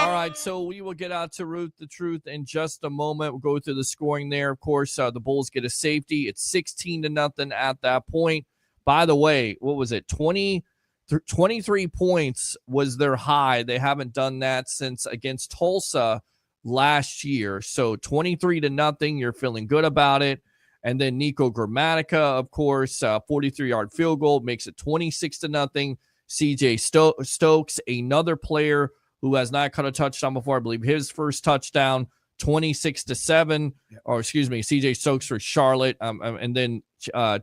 All right, so we will get out to Ruth the Truth in just a moment. We'll go through the scoring there. Of course, the Bulls get a safety. It's 16-0 at that point. By the way, what was it? 23 points was their high. They haven't done that since against Tulsa last year. So 23-0. You're feeling good about it. And then Nico Gramatica, of course, 43-yard field goal makes it 26-0. CJ Stokes, another player who has not caught a touchdown before. I believe his first touchdown, 26-7. Yep. Or excuse me, CJ Stokes for Charlotte. And then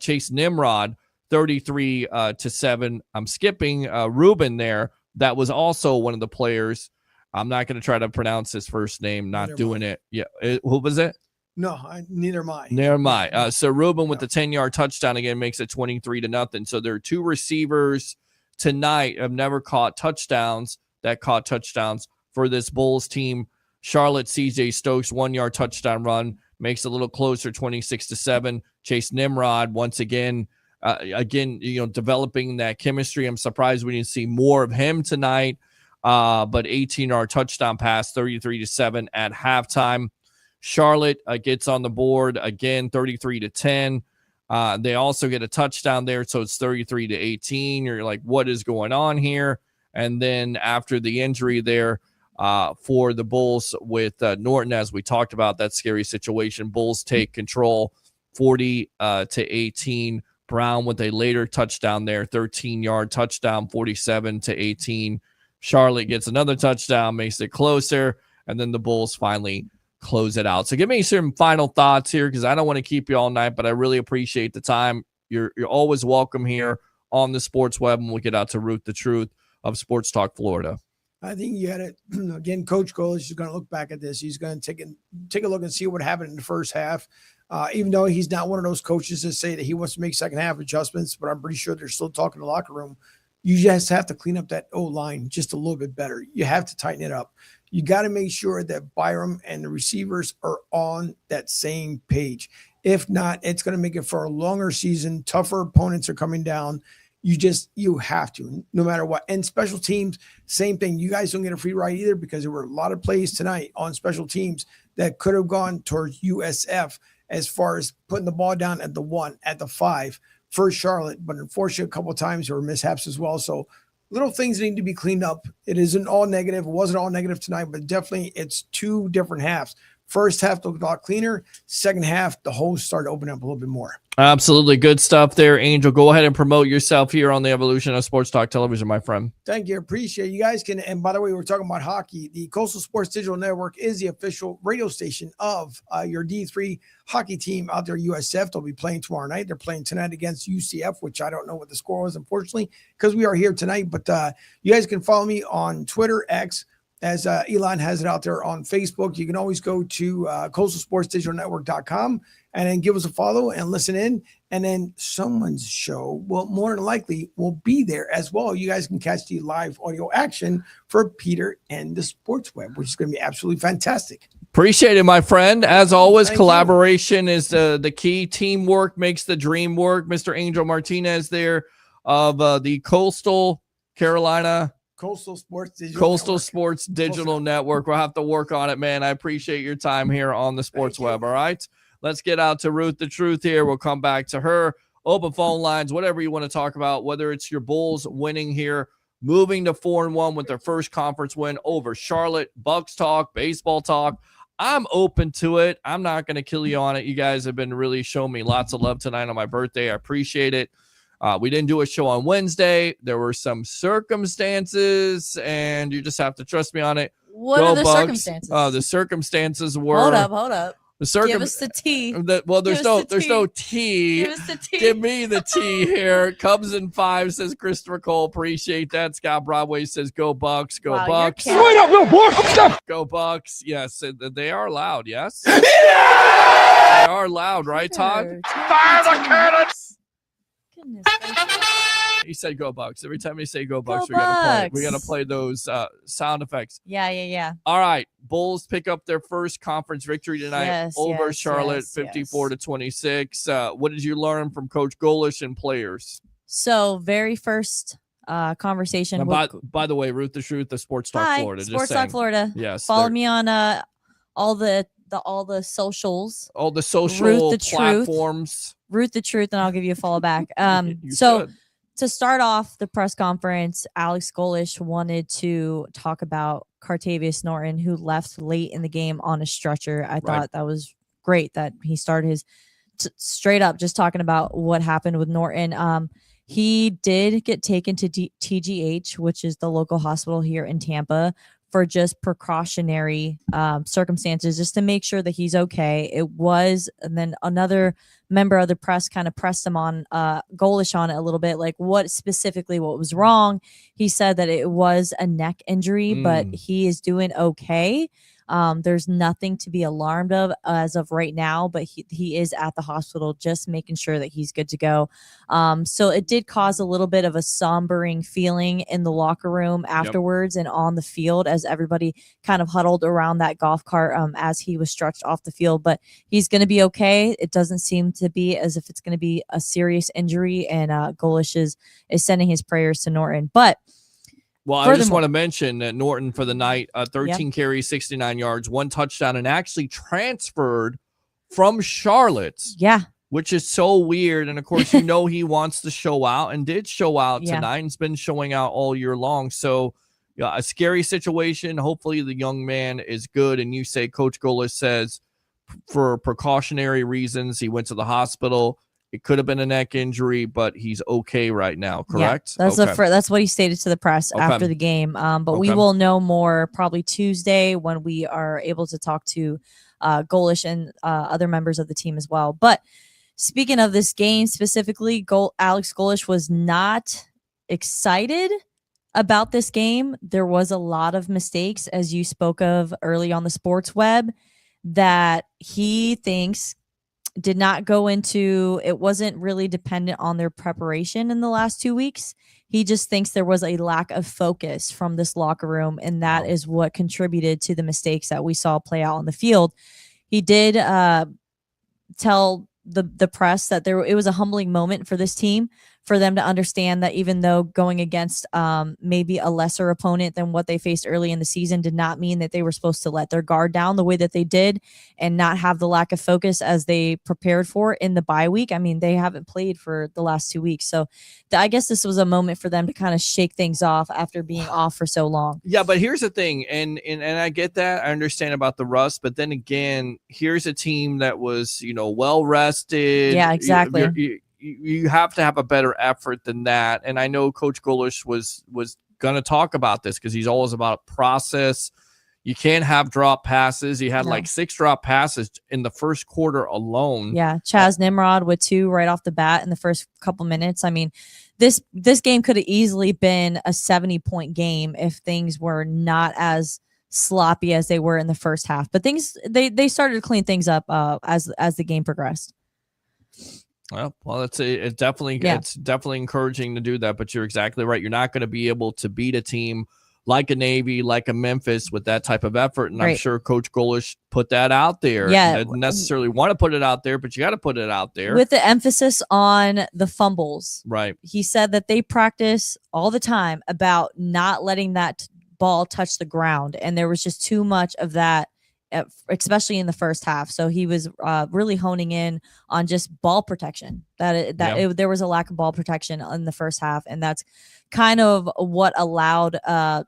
Chase Nimrod, 33-7. I'm skipping Ruben there. That was also one of the players. I'm not going to try to pronounce his first name. Not doing it. Yeah. Who was it? No, neither am I. Never mind. So Ruben with the 10-yard touchdown again makes it 23-0. So there are two receivers tonight have never caught touchdowns for this Bulls team. Charlotte CJ Stokes 1-yard touchdown run makes it a little closer, 26-7. Chase Nimrod once again, developing that chemistry. I'm surprised we didn't see more of him tonight. But 18-yard touchdown pass, 33-7 at halftime. Charlotte gets on the board again, 33-10. They also get a touchdown there, so it's 33-18. You're like, what is going on here? And then after the injury there for the Bulls with Norton, as we talked about, that scary situation, Bulls take control 40-18. Brown with a later touchdown there, 13-yard touchdown, 47-18. Charlotte gets another touchdown, makes it closer, and then the Bulls finally close it out. So give me some final thoughts here, because I don't want to keep you all night, but I really appreciate the time. You're always welcome here on the Sports Web, and we'll get out to Ruth the Truth of Sports Talk Florida. I think you had it again. Coach Golish is going to look back at this. He's going to take a look and see what happened in the first half. Even though he's not one of those coaches that say that he wants to make second half adjustments, but I'm pretty sure they're still talking in the locker room. You just have to clean up that O-line just a little bit better. You have to tighten it up. You got to make sure that Byrum and the receivers are on that same page. If not, it's going to make it for a longer season. Tougher opponents are coming down. You have to, no matter what. And special teams, same thing. You guys don't get a free ride either, because there were a lot of plays tonight on special teams that could have gone towards USF as far as putting the ball down at the 1, at the 5 for Charlotte. But unfortunately, a couple of times there were mishaps as well. So little things need to be cleaned up. It isn't all negative. It wasn't all negative tonight, but definitely it's two different halves. First half looked a lot cleaner. Second half, the holes started opening up a little bit more. Absolutely. Good stuff there, Angel. Go ahead and promote yourself here on the Evolution of Sports Talk Television, my friend. Thank you. Appreciate it. You guys can, and by the way, we're talking about hockey. The Coastal Sports Digital Network is the official radio station of your D3 hockey team out there, USF. They'll be playing tomorrow night. They're playing tonight against UCF, which I don't know what the score was, unfortunately, because we are here tonight. But you guys can follow me on Twitter, X, as Elon has it out there on Facebook. You can always go to coastalsportsdigitalnetwork.com and then give us a follow and listen in. And then someone's show will more than likely will be there as well. You guys can catch the live audio action for Peter and the Sports Web, which is going to be absolutely fantastic. Appreciate it, my friend. As always, collaboration is the key. Teamwork makes the dream work. Mr. Angel Martinez there of the Coastal Sports Digital Network. We'll have to work on it, man. I appreciate your time here on the Sports Web. All right. Let's get out to Ruth the Truth here. We'll come back to her. Open phone lines, whatever you want to talk about, whether it's your Bulls winning here, moving to 4-1 with their first conference win over Charlotte, Bucks talk, baseball talk. I'm open to it. I'm not going to kill you on it. You guys have been really showing me lots of love tonight on my birthday. I appreciate it. We didn't do a show on Wednesday. There were some circumstances, and you just have to trust me on it. What are the circumstances? The circumstances were. Hold up. Give us the tea. There's no tea. Give us the tea. Give me the tea here. Cubs in 5, says Christopher Cole. Appreciate that. Scott Broadway says, go Bucks. Go Bucks. Wait up, little boy. Go Bucks. Yes, they are loud. Yes. They are loud, right, Todd? Fire the cannons. Goodness gracious. He said go Bucks. Every time they say go Bucks, Go we gotta Bucks. play those sound effects. Yeah. All right. Bulls pick up their first conference victory tonight over Charlotte, 54-26. What did you learn from Coach Golish and players? So very first conversation. By the way, Ruth the Truth, the Sports Talk Florida. Sports Talk Florida. Yes. Follow me on all the socials. All the social Ruth the platforms. Ruth the Truth, and I'll give you a follow back. To start off the press conference, Alex Golish wanted to talk about Cartavius Norton, who left late in the game on a stretcher. I thought that was great that he started his straight up just talking about what happened with Norton. He did get taken to TGH, which is the local hospital here in Tampa, for just precautionary circumstances, just to make sure that he's okay. And then another member of the press kind of pressed him on Golish on it a little bit, like what was wrong. He said that it was a neck injury, but he is doing okay. There's nothing to be alarmed of as of right now, but he is at the hospital, just making sure that he's good to go. So it did cause a little bit of a sombering feeling in the locker room afterwards and on the field as everybody kind of huddled around that golf cart as he was stretched off the field. But he's going to be okay. It doesn't seem to be as if it's going to be a serious injury, and Golish is sending his prayers to Norton. But well, I just want to mention that Norton for the night, 13 carries, 69 yards, 1 touchdown, and actually transferred from Charlotte. Yeah. Which is so weird. And of course, he wants to show out and did show out tonight and has been showing out all year long. So a scary situation. Hopefully the young man is good. And you say Coach Golish says for precautionary reasons, he went to the hospital. It could have been a neck injury, but he's okay right now, correct? Yeah, that's what he stated to the press after the game. But we will know more probably Tuesday when we are able to talk to Golish and other members of the team as well. But speaking of this game specifically, Alex Golish was not excited about this game. There was a lot of mistakes, as you spoke of early on the sports web, that he thinks did not go into. It wasn't really dependent on their preparation in the last 2 weeks. He just thinks there was a lack of focus from this locker room, and that is what contributed to the mistakes that we saw play out on the field. He did tell the press that it was a humbling moment for this team, for them to understand that even though going against maybe a lesser opponent than what they faced early in the season did not mean that they were supposed to let their guard down the way that they did and not have the lack of focus as they prepared for in the bye week. I mean, they haven't played for the last 2 weeks. So I guess this was a moment for them to kind of shake things off after being off for so long. Yeah, but here's the thing, and I get that. I understand about the rust, but then again, here's a team that was, well rested. Yeah, exactly. You have to have a better effort than that. And I know Coach Golish was going to talk about this because he's always about process. You can't have drop passes. He had like 6 drop passes in the first quarter alone. Yeah, Chaz Nimrod with 2 right off the bat in the first couple minutes. I mean, this game could have easily been a 70-point game if things were not as sloppy as they were in the first half. But they started to clean things up as the game progressed. Well, it's definitely encouraging to do that, but you're exactly right. You're not going to be able to beat a team like a Navy, like a Memphis with that type of effort. And I'm sure Coach Golish put that out there. Yeah. Didn't necessarily want to put it out there, but you got to put it out there. With the emphasis on the fumbles. Right. He said that they practice all the time about not letting that ball touch the ground. And there was just too much of that, especially in the first half. So he was really honing in on just ball protection. There was a lack of ball protection in the first half, and that's kind of what allowed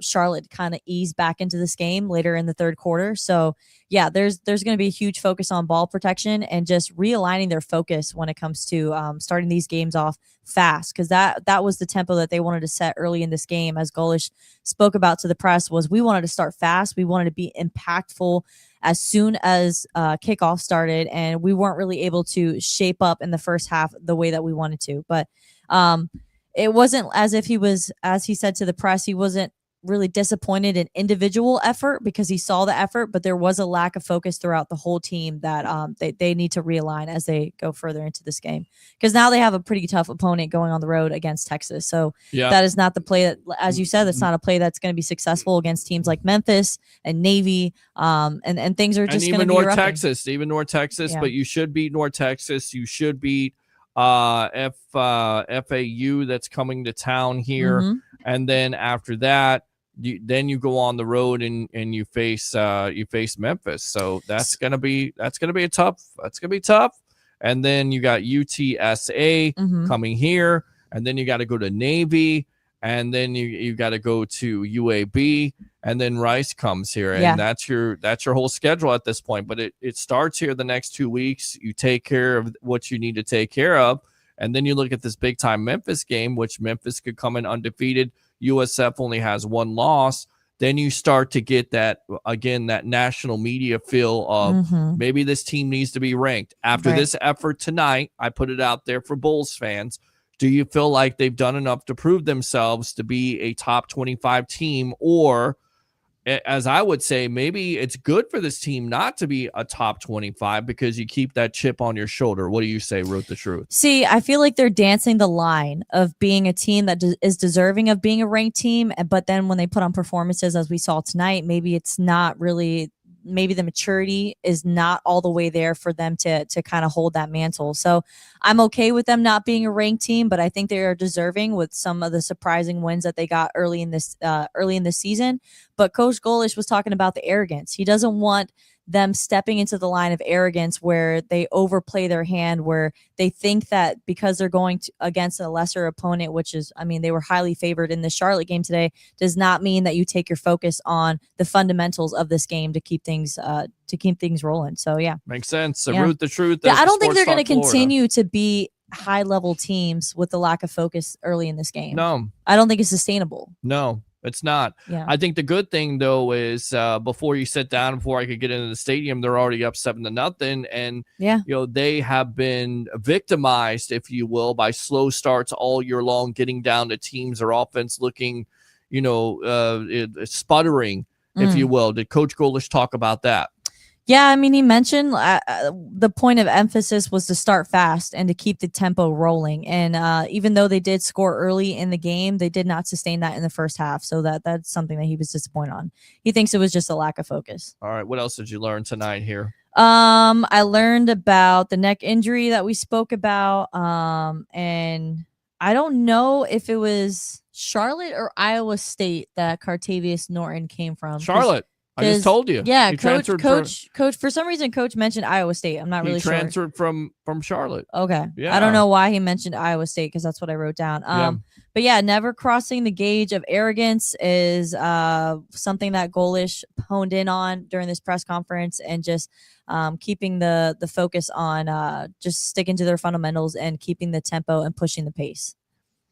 Charlotte to kind of ease back into this game later in the third quarter. So yeah, there's going to be a huge focus on ball protection and just realigning their focus when it comes to starting these games off fast, because that was the tempo that they wanted to set early in this game. As Golish spoke about to the press, was we wanted to start fast. We wanted to be impactful as soon as kickoff started, and we weren't really able to shape up in the first half the way that we wanted to. But it wasn't as if he was, as he said to the press, he wasn't really disappointed in individual effort because he saw the effort, but there was a lack of focus throughout the whole team that they need to realign as they go further into this game, because now they have a pretty tough opponent going on the road against Texas. So that is not the play that, as you said, that's not a play that's going to be successful against teams like Memphis and Navy, and things are just going to be North Texas, but you should beat North Texas. You should beat FAU that's coming to town here, and then after that you go on the road and you face Memphis. So that's gonna be tough. And then you got UTSA coming here, and then you got to go to Navy, and then you got to go to UAB, and then Rice comes here, and that's your whole schedule at this point. But it starts here the next 2 weeks. You take care of what you need to take care of, and then you look at this big time Memphis game, which Memphis could come in undefeated. USF only has 1 loss. Then you start to get that national media feel of maybe this team needs to be ranked. After this effort tonight, I put it out there for Bulls fans. Do you feel like they've done enough to prove themselves to be a top 25 team, or as I would say, maybe it's good for this team not to be a top 25 because you keep that chip on your shoulder. What do you say, Ruth the Truth? See, I feel like they're dancing the line of being a team that is deserving of being a ranked team, but then when they put on performances, as we saw tonight, maybe it's not really. Maybe the maturity is not all the way there for them to kind of hold that mantle. So I'm okay with them not being a ranked team, but I think they are deserving with some of the surprising wins that they got early in this season. But Coach Golish was talking about the arrogance. He doesn't want them stepping into the line of arrogance where they overplay their hand, where they think that because they're going against a lesser opponent, which is, I mean, they were highly favored in the Charlotte game today, does not mean that you take your focus on the fundamentals of this game to keep things rolling. So yeah, makes sense. So yeah. Ruth the Truth. Yeah, I don't think they're going to continue to be high level teams with the lack of focus early in this game. No, I don't think it's sustainable. No. It's not. Yeah. I think the good thing though is before you sit down, before I could get into the stadium, they're already up 7-0, and they have been victimized, if you will, by slow starts all year long, getting down to teams. Their offense looking, sputtering, if you will. Did Coach Golish talk about that? Yeah, I mean, he mentioned the point of emphasis was to start fast and to keep the tempo rolling. And even though they did score early in the game, they did not sustain that in the first half. So that's something that he was disappointed on. He thinks it was just a lack of focus. All right. What else did you learn tonight here? I learned about the neck injury that we spoke about. And I don't know if it was Charlotte or Iowa State that Cartavius Norton came from. Charlotte. I just told you. Yeah, Coach. For some reason, Coach mentioned Iowa State. I'm not really sure. He transferred from Charlotte. Okay. Yeah. I don't know why he mentioned Iowa State because that's what I wrote down. But yeah, never crossing the gauge of arrogance is something that Golish honed in on during this press conference, and just keeping the focus on just sticking to their fundamentals and keeping the tempo and pushing the pace.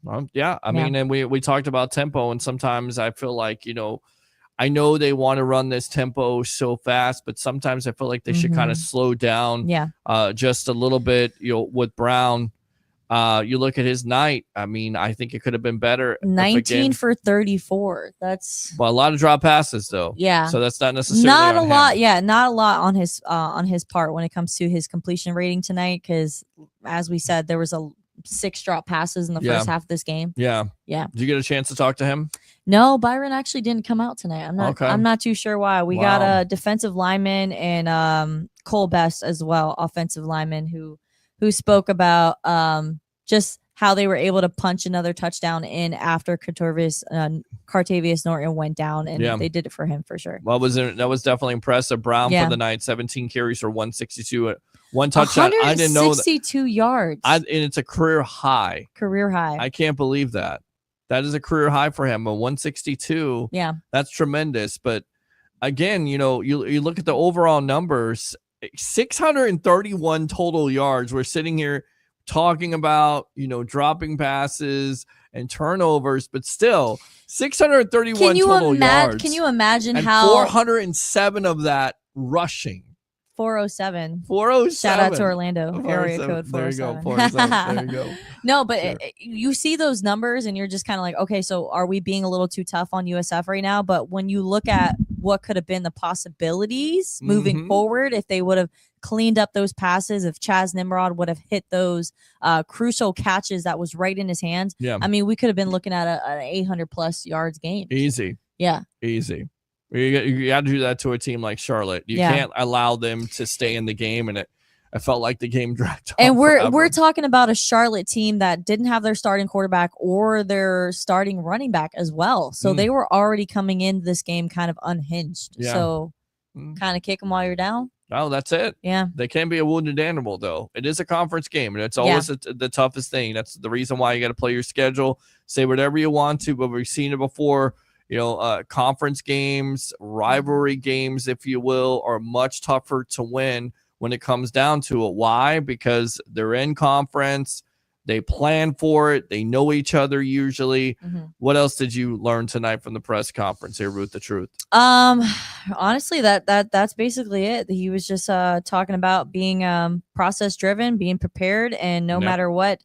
Well, yeah. I mean, and we talked about tempo, and sometimes I feel like, I know they want to run this tempo so fast, but sometimes I feel like they should kind of slow down just a little bit. With Brown, you look at his night. I mean, I think it could have been better. 19 for 34. That's a lot of drop passes, though. Yeah. So that's not necessarily not a on lot. him. Yeah, not a lot on his part when it comes to his completion rating tonight. Because as we said, there was 6 drop passes in the first half of this game. Yeah. Yeah. Did you get a chance to talk to him? No, Byron actually didn't come out tonight. I'm not too sure why. We got a defensive lineman and Cole Best as well, offensive lineman who spoke about just how they were able to punch another touchdown in after Cartavius Norton went down, and they did it for him for sure. Well, that was definitely impressive. Brown for the night, 17 carries for 162. One touchdown. I didn't know that. 162 yards. And it's a career high. I can't believe that. That is a career high for him. A 162. Yeah. That's tremendous. But again, you look at the overall numbers, 631 total yards. We're sitting here talking about, dropping passes and turnovers, but still 631 total yards. Can you imagine and how 407 of that rushing? 407. Shout 407. out to Orlando. Area code 407. There you go. 407. There you go. No, but you see those numbers and you're just kind of like, okay, so are we being a little too tough on USF right now? But when you look at what could have been the possibilities moving forward, if they would have cleaned up those passes, if Chaz Nimrod would have hit those crucial catches that was right in his hands, I mean, we could have been looking at an 800+ yards game. Easy. Yeah. Easy. You got to do that to a team like Charlotte. You can't allow them to stay in the game, and I felt like the game dragged on. And forever. we're talking about a Charlotte team that didn't have their starting quarterback or their starting running back as well. So they were already coming into this game kind of unhinged. Yeah. So kind of kick them while you're down. Oh, that's it. Yeah. They can be a wounded animal, though. It is a conference game, and it's always the toughest thing. That's the reason why you got to play your schedule, say whatever you want to, but we've seen it before. Conference games, rivalry games, if you will, are much tougher to win when it comes down to it. Why? Because they're in conference. They plan for it. They know each other usually. What else did you learn tonight from the press conference here, Ruth the Truth? Honestly, that's basically it. He was just talking about being process driven, being prepared, and no matter what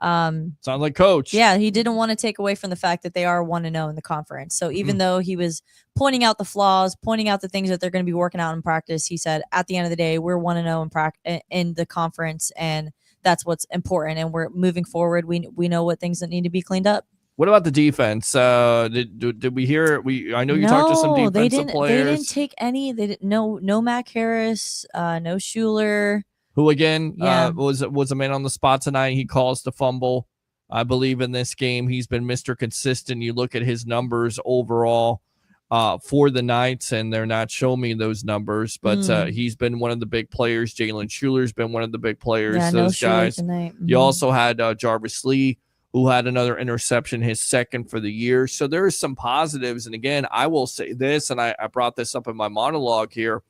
Sounds like coach. Yeah, he didn't want to take away from the fact that they are 1-0 in the conference. So even though he was pointing out the flaws, pointing out the things that they're going to be working out in practice, he said at the end of the day, we're 1-0 in the conference, and that's what's important. And we're moving forward. We know what things that need to be cleaned up. What about the defense? Did we hear? I know you talked to some defensive players. They didn't take any. They didn't. No Mac Harris. No Schuler. Who again was a man on the spot tonight. He caused the fumble, I believe, in this game. He's been Mr. Consistent. You look at his numbers overall for the Knights, and they're not showing me those numbers, but he's been one of the big players. Jalen Schuler's been one of the big players. Yeah, those guys. You also had Jarvis Lee, who had another interception, his second for the year. So there is some positives. And again, I will say this, and I brought this up in my monologue here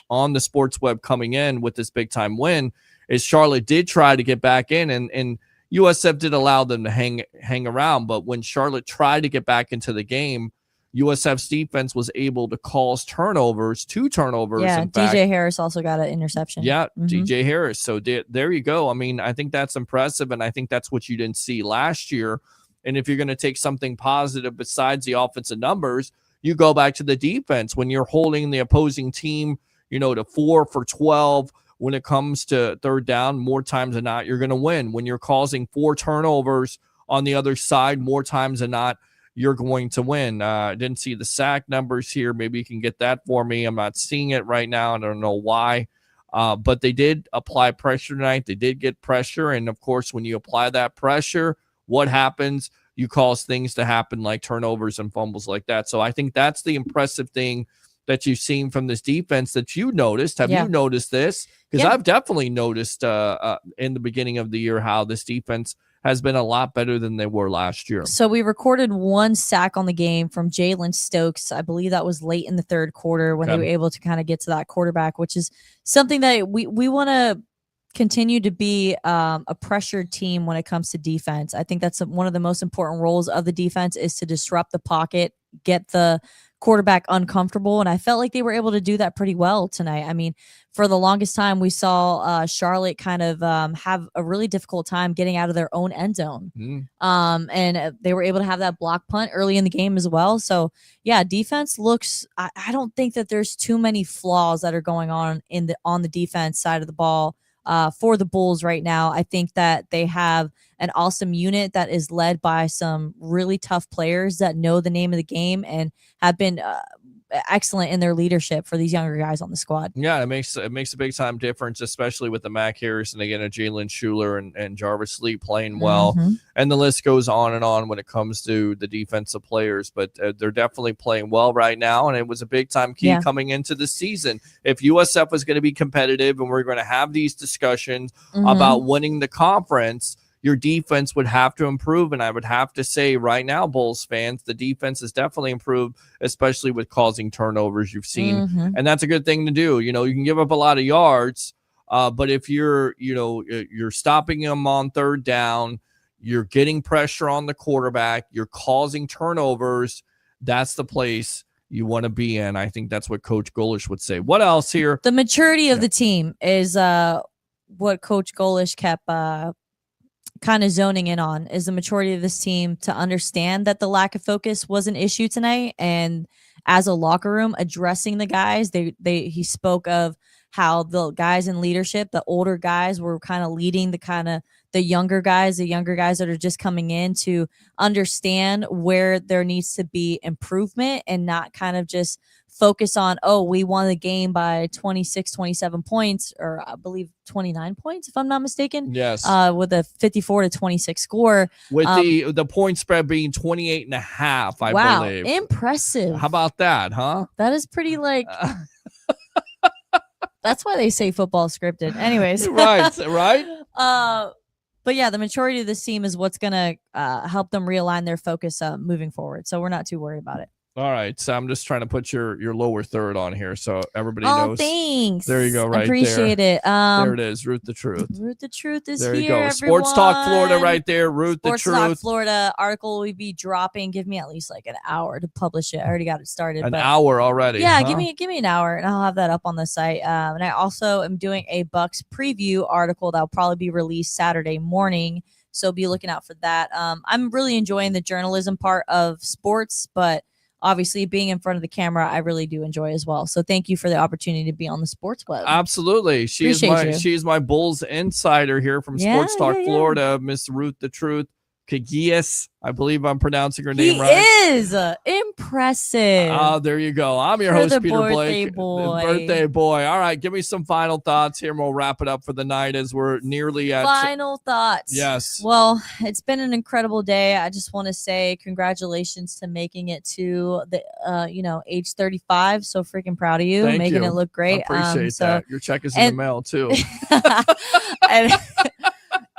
on the sports web coming in with this big time win, is Charlotte did try to get back in, and USF did allow them to hang around. But when Charlotte tried to get back into the game, USF's defense was able to cause turnovers, 2 turnovers. Yeah, in fact. DJ Harris also got an interception. Yeah, DJ Harris. So there you go. I mean, I think that's impressive, and I think that's what you didn't see last year. And if you're going to take something positive besides the offensive numbers, you go back to the defense. When you're holding the opposing team, to 4 for 12 when it comes to third down, more times than not, you're going to win. When you're causing 4 turnovers on the other side, more times than not, you're going to win. I didn't see the sack numbers here. Maybe you can get that for me. I'm not seeing it right now. I don't know why. But they did apply pressure tonight. They did get pressure. And, of course, when you apply that pressure, what happens? You cause things to happen like turnovers and fumbles like that. So I think that's the impressive thing that you've seen from this defense that you noticed. Have you noticed this? Because I've definitely noticed in the beginning of the year how this defense has been a lot better than they were last year. So we recorded 1 sack on the game from Jalen Stokes. I believe that was late in the third quarter when they were able to kind of get to that quarterback, which is something that we want to continue to be a pressured team when it comes to defense. I think that's one of the most important roles of the defense is to disrupt the pocket, get the quarterback uncomfortable. And I felt like they were able to do that pretty well tonight. I mean, for the longest time, we saw Charlotte kind of have a really difficult time getting out of their own end zone. And they were able to have that block punt early in the game as well. So yeah, defense looks, I don't think that there's too many flaws that are going on on the defense side of the ball for the Bulls right now. I think that they have an awesome unit that is led by some really tough players that know the name of the game and have been excellent in their leadership for these younger guys on the squad. Yeah, it makes a big time difference, especially with the Mac Harris and again a Jalen Schuler and Jarvis Lee playing well. And the list goes on and on when it comes to the defensive players, but they're definitely playing well right now. And it was a big time key coming into the season. If USF was going to be competitive and we're going to have these discussions about winning the conference, your defense would have to improve. And I would have to say right now, Bulls fans, the defense has definitely improved, especially with causing turnovers you've seen. And that's a good thing to do. You can give up a lot of yards, but if you're stopping them on third down, you're getting pressure on the quarterback, you're causing turnovers, that's the place you want to be in. I think that's what Coach Golish would say. What else here? The maturity of the team is what Coach Golish kept kind of zoning in on, is the majority of this team to understand that the lack of focus was an issue tonight. And as a locker room addressing the guys, he spoke of how the guys in leadership, the older guys were kind of leading the younger guys that are just coming in to understand where there needs to be improvement and not kind of just focus on, we won the game by 26, 27 points, or I believe 29 points, if I'm not mistaken. Yes. With a 54-26 score. With the point spread being 28.5, I believe. Wow, impressive. How about that, huh? That is pretty that's why they say football scripted. Anyways. Right. But yeah, the maturity of this team is what's going to help them realign their focus moving forward. So we're not too worried about it. All right, so I'm just trying to put your lower third on here so everybody knows. Oh, thanks. There you go, right Appreciate there. it. There it is, Ruth the Truth. Ruth the Truth is there here, you go. everyone. Sports Talk Florida right there, Ruth the Truth. Sports Talk Florida article will be dropping. Give me at least like an hour to publish it. I already got it started. An hour already. Yeah, give me an hour and I'll have that up on the site. And I also am doing a Bucks preview article that'll probably be released Saturday morning So be looking out for that. I'm really enjoying the journalism part of sports, but obviously being in front of the camera, I really do enjoy as well. So thank you for the opportunity to be on the Sports Web. Absolutely. She is my Bulls insider here from Sports Talk Florida, Miss Ruth the Truth Kagias. I believe I'm pronouncing her name right. He is impressive. Oh, there you go. I'm your host, Peter Blake. Boy. The birthday boy. All right, give me some final thoughts here, and we'll wrap it up for the night as we're nearly at final thoughts. Yes. Well, it's been an incredible day. I just want to say congratulations to making it to the age 35. So freaking proud of you. Thank making you. it look great. I appreciate that. Your check is in the mail too.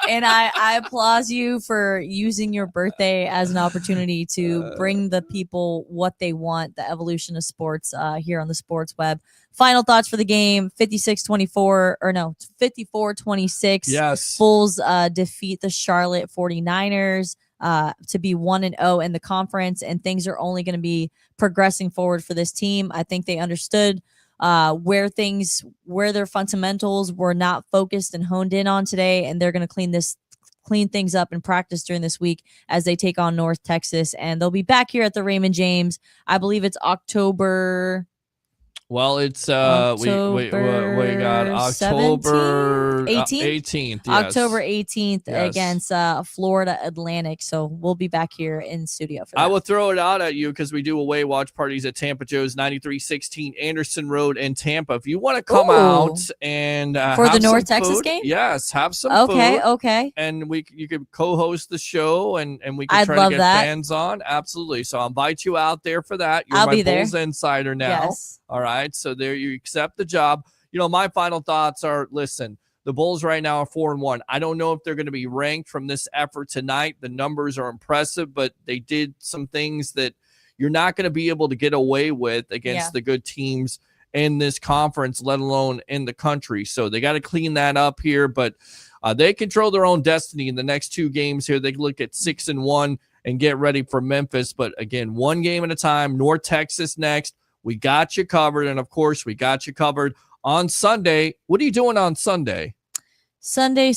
And I applaud you for using your birthday as an opportunity to bring the people what they want, the evolution of sports here on the Sports Web. Final thoughts for the game, 54-26. Yes. Bulls defeat the Charlotte 49ers to be 1-0 in the conference, and things are only going to be progressing forward for this team. I think they understood where their fundamentals were not focused and honed in on today, and they're going to clean things up in practice during this week as they take on North Texas, and they'll be back here at the Raymond James. I believe it's October. Well, it's we got October 18th. Yes. October 18th against Florida Atlantic. So we'll be back here in studio for that. I will throw it out at you because we do away watch parties at Tampa Joe's 9316 Anderson Road in Tampa. If you want to come out and for have the North some Texas food, game, yes, have some food. Okay. And you could co-host the show, and we can try to get fans on. Absolutely. So I'll invite you out there for that. You're my Bulls insider now. Yes. All right. So there you accept the job. My final thoughts are, listen, the Bulls right now are 4-1. I don't know if they're going to be ranked from this effort tonight. The numbers are impressive, but they did some things that you're not going to be able to get away with against the good teams in this conference, let alone in the country. So they got to clean that up here, but they control their own destiny in the next two games here. They can look at 6-1 and get ready for Memphis. But again, one game at a time. North Texas next. We got you covered. And of course, we got you covered on Sunday. What are you doing on Sunday? Sunday.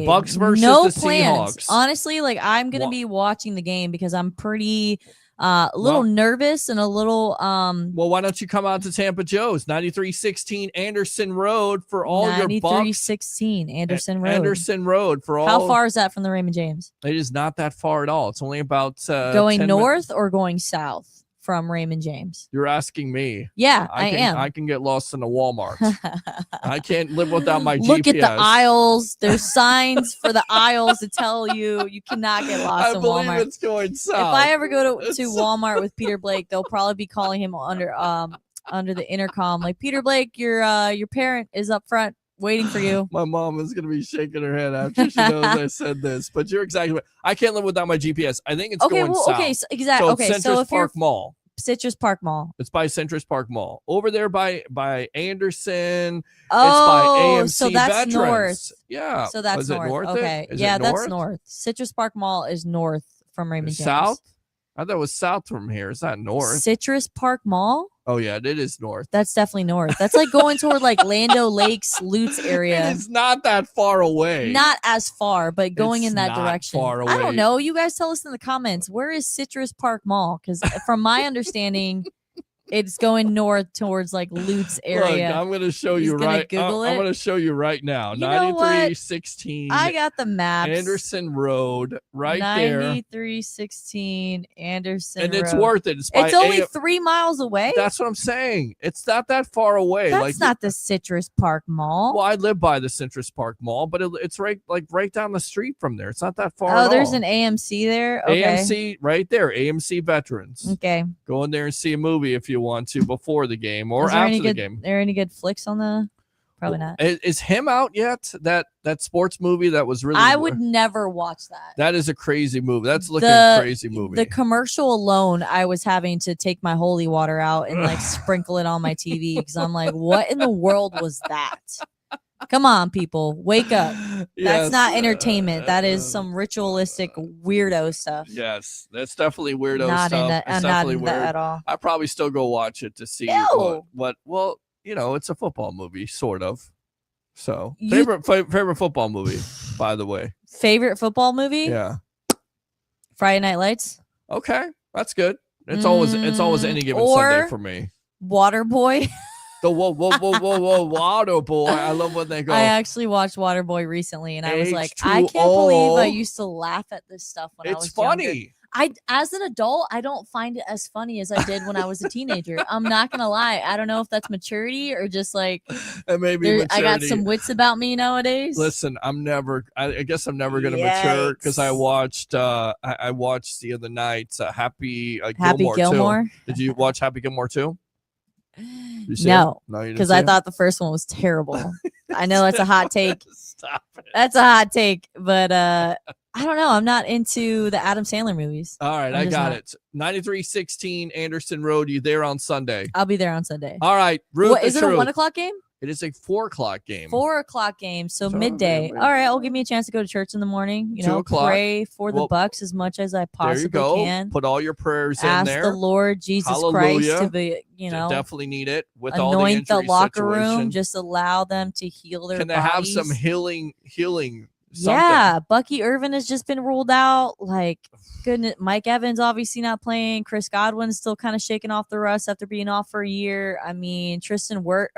Bucks versus no the plans. Seahawks. Honestly, I'm going to be watching the game because I'm pretty a little nervous and a little well, why don't you come out to Tampa Joe's 9316 Anderson Road for all your Bucks? 9316 Anderson Road for all. How far is that from the Raymond James? It is not that far at all. It's only about going 10 north minutes. Or going south from Raymond James? You're asking me. Yeah, I am. I can get lost in a Walmart. I can't live without my GPS. Look at the aisles. There's signs for the aisles to tell you cannot get lost in Walmart. I believe it's going south. If I ever go to Walmart with Peter Blake, they'll probably be calling him under the intercom, like, Peter Blake, your parent is up front waiting for you. My mom is going to be shaking her head after she knows I said this, but you're exactly right. I can't live without my GPS. I think it's going south. Okay, so exactly. So it's Citrus Park Mall. Citrus Park Mall. It's by Citrus Park Mall. Over there by Anderson. Oh, it's by AMC so that's Veterans. North. Yeah. So that's north. Okay. Yeah, that's north. Citrus Park Mall is north from Raymond James. South? I thought it was south from here. It's not north. Citrus Park Mall? Oh, yeah, it is north. That's definitely north. That's like going toward Lando Lakes, Lutz area. It's not that far away. Not as far, but going in that direction. Far away. I don't know. You guys tell us in the comments. Where is Citrus Park Mall? Because from my understanding, it's going north towards Lutz area. Look, I'm going to show you right. I'm going to show you right now. 9316. I got the maps. Anderson Road, right there. 9316 Anderson and Road. It's worth it. It's only 3 miles away. That's what I'm saying. It's not that far away. That's not the Citrus Park Mall. Well, I live by the Citrus Park Mall, but it's right down the street from there. It's not that far. Oh, there's an AMC there. Okay. AMC right there. AMC Veterans. Okay. Go in there and see a movie if you want to before the game or after the game. Are there any good flicks on the? Probably not. Is him out yet? That sports movie that was really. I would never watch that. That is a crazy movie. That's looking a crazy movie. The commercial alone, I was having to take my holy water out and sprinkle it on my TV because I'm like, what in the world was that? Come on, people, wake up. That's not entertainment. That is some ritualistic weirdo stuff. Yes, that's definitely weirdo stuff. I'm not into that at all. I probably still go watch it to see what. Well, it's a football movie, sort of. So favorite football movie. by the way. Favorite football movie? Yeah. Friday Night Lights. Okay, that's good. It's always any given or Sunday for me. Waterboy. The whoa, Water Boy. I love when they go. I actually watched Waterboy recently, and I was like, I can't H2O. believe I used to laugh at this stuff when I was It's funny. younger. As an adult, I don't find it as funny as I did when I was a teenager. I'm not gonna lie. I don't know if that's maturity or just like It may be maturity. I got some wits about me nowadays. Listen, I guess I'm never gonna mature because I watched I watched the other night Happy Gilmore 2. Did you watch Happy Gilmore 2? No, you didn't because see I it? thought the first one was terrible. I know that's a hot take. Stop it. That's a hot take, but I don't know. I'm not into the Adam Sandler movies. All right, I'm I just got not. it. 9316 Anderson Road. You there on Sunday? I'll be there on Sunday. All right, Ruth. What, is it a 1:00 game? It is a 4:00 game. 4:00 game, so So, midday. yeah, All right, I'll give me a chance to go to church in the morning. 2 o'clock. Pray for the Well, Bucks as much as I There you possibly go. can. Put all your prayers Ask in there. the Lord Jesus Christ Hallelujah. to be, Definitely need it with all the anoint the injury locker room. situation. Just allow them to heal their Can they bodies. have some healing? Something? Yeah, Bucky Irvin has just been ruled out. Like, goodness, Mike Evans obviously not playing. Chris Godwin's still kind of shaking off the rust after being off for a year. I mean, Tristan Wirth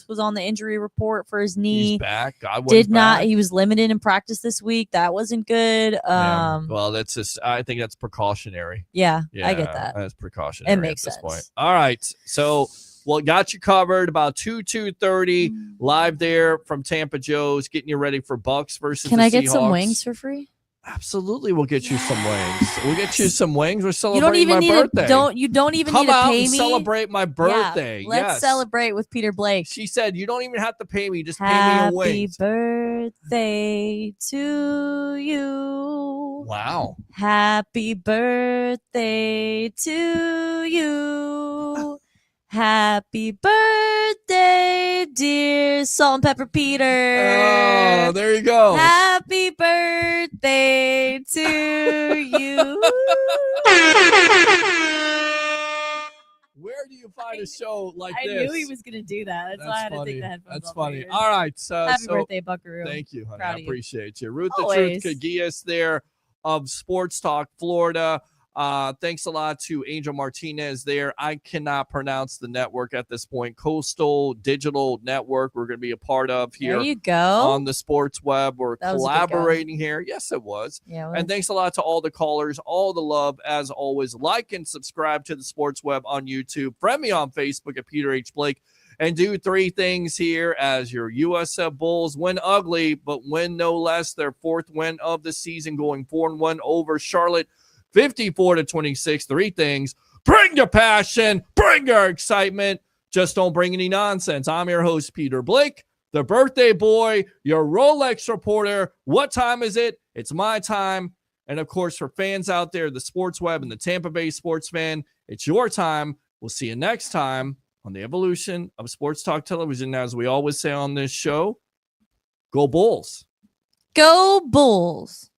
was on the injury report for his knee. He's back. Godwin's back. He was limited in practice this week. That wasn't good. Yeah. Well, that's just. I think that's precautionary. Yeah, Yeah, I get that. That's precautionary. It makes at this sense. point. All right, so. Well, got you covered about 2:30 live there from Tampa Joe's, getting you ready for Bucks versus Can the I get some Seahawks. wings for free? Absolutely, we'll get you some wings. We'll get you some wings. We're You celebrating don't even my need birthday. you don't even Come need to out pay and me. celebrate my birthday. Yeah, let's Yes. celebrate with Peter Blake. She said you don't even have to pay me. Just pay me Happy in wings. birthday to you. Wow. Happy birthday to you. Happy birthday, dear Salt and Pepper Peter. Oh, there you go. Happy birthday to you. Where do you find a show like I this? knew he was going to do that. That's why I had to take the headphones That's off my funny. ears. All right. Happy birthday, Buckaroo. Thank you, honey. Proud I of you. appreciate you. Ruth Always. the Truth Caguillas there of Sports Talk Florida. Thanks a lot to Angel Martinez there. I cannot pronounce the network at this point. Coastal Digital Network. We're going to be a part of here There you go. on the sports web. We're That was a good go. collaborating here. Yes, it was. Yeah, And thanks a lot to all the callers, all the love as always. Like and subscribe to the Sports Web on YouTube. Friend me on Facebook at Peter H. Blake. And do 3 things here as your USF Bulls win ugly, but win no less. Their 4th win of the season, going 4-1 over Charlotte, 54-26. 3 things. Bring your passion. Bring your excitement. Just don't bring any nonsense. I'm your host, Peter Blake, the birthday boy, your Rolex reporter. What time is it? It's my time. And, of course, for fans out there, the Sports Web and the Tampa Bay Sports Fan, it's your time. We'll see you next time on the evolution of Sports Talk Television. As we always say on this show, go Bulls. Go Bulls.